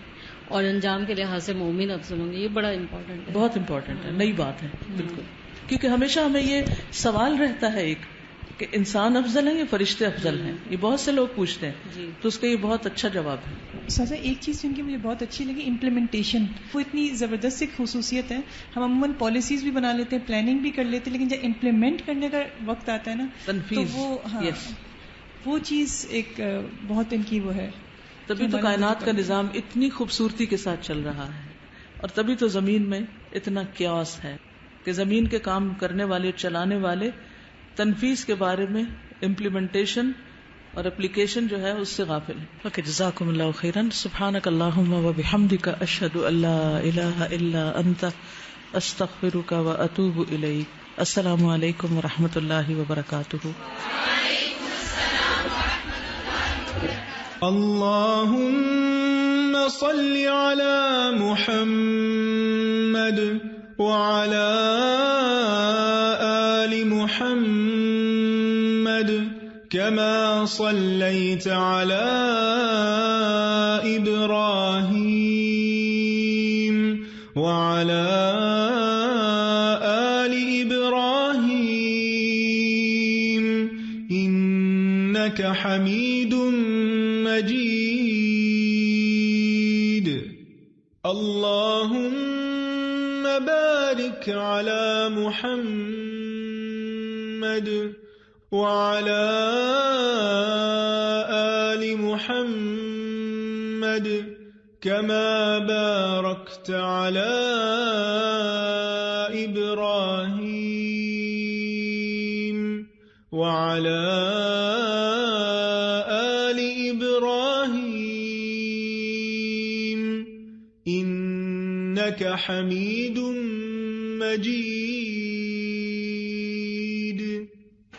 اور انجام کے لحاظ سے مومن افضل ہوں گے. یہ بڑا امپورٹنٹ ہے، بہت امپورٹنٹ ہے، نئی بات ہے بالکل. کیونکہ ہمیشہ ہمیں یہ سوال رہتا ہے ایک کہ انسان افضل ہے یا فرشتے افضل ہیں. یہ بہت سے لوگ پوچھتے ہیں، تو اس کا یہ بہت اچھا جواب ہے. سازا ایک چیز جن کی مجھے بہت اچھی لگی، امپلیمنٹیشن. وہ اتنی زبردست ایک خصوصیت ہے. ہم عموماً پالیسیز بھی بنا لیتے ہیں، پلاننگ بھی کر لیتے ہیں، لیکن جب امپلیمنٹ کرنے کا وقت آتا ہے نا تنفیذ، تو وہ چیز ایک بہت ان کی وہ ہے. تبھی تو کائنات کا نظام اتنی خوبصورتی کے ساتھ چل رہا ہے، اور تبھی تو زمین میں اتنا کیوس ہے کہ زمین کے کام کرنے والے، چلانے والے تنفیذ کے بارے میں، امپلیمنٹیشن اور اپلیکیشن جو ہے اس سے غافل ہے. اوکے، جزاکم اللہ خیرا. سبحانک اللہم و بحمدک، اشہد ان لا الہ الا انت، استغفرک و اتوب الیک. السلام علیکم و رحمۃ اللہ وبرکاتہ. اللهم صل على محمد وعلى آل محمد كما صليت على إبراهيم وعلى آل إبراهيم إنك حميد مجيد. اللهم بارك على محمد وعلى آل محمد كما باركت على إبراهيم وعلى إنك حميد مجيد.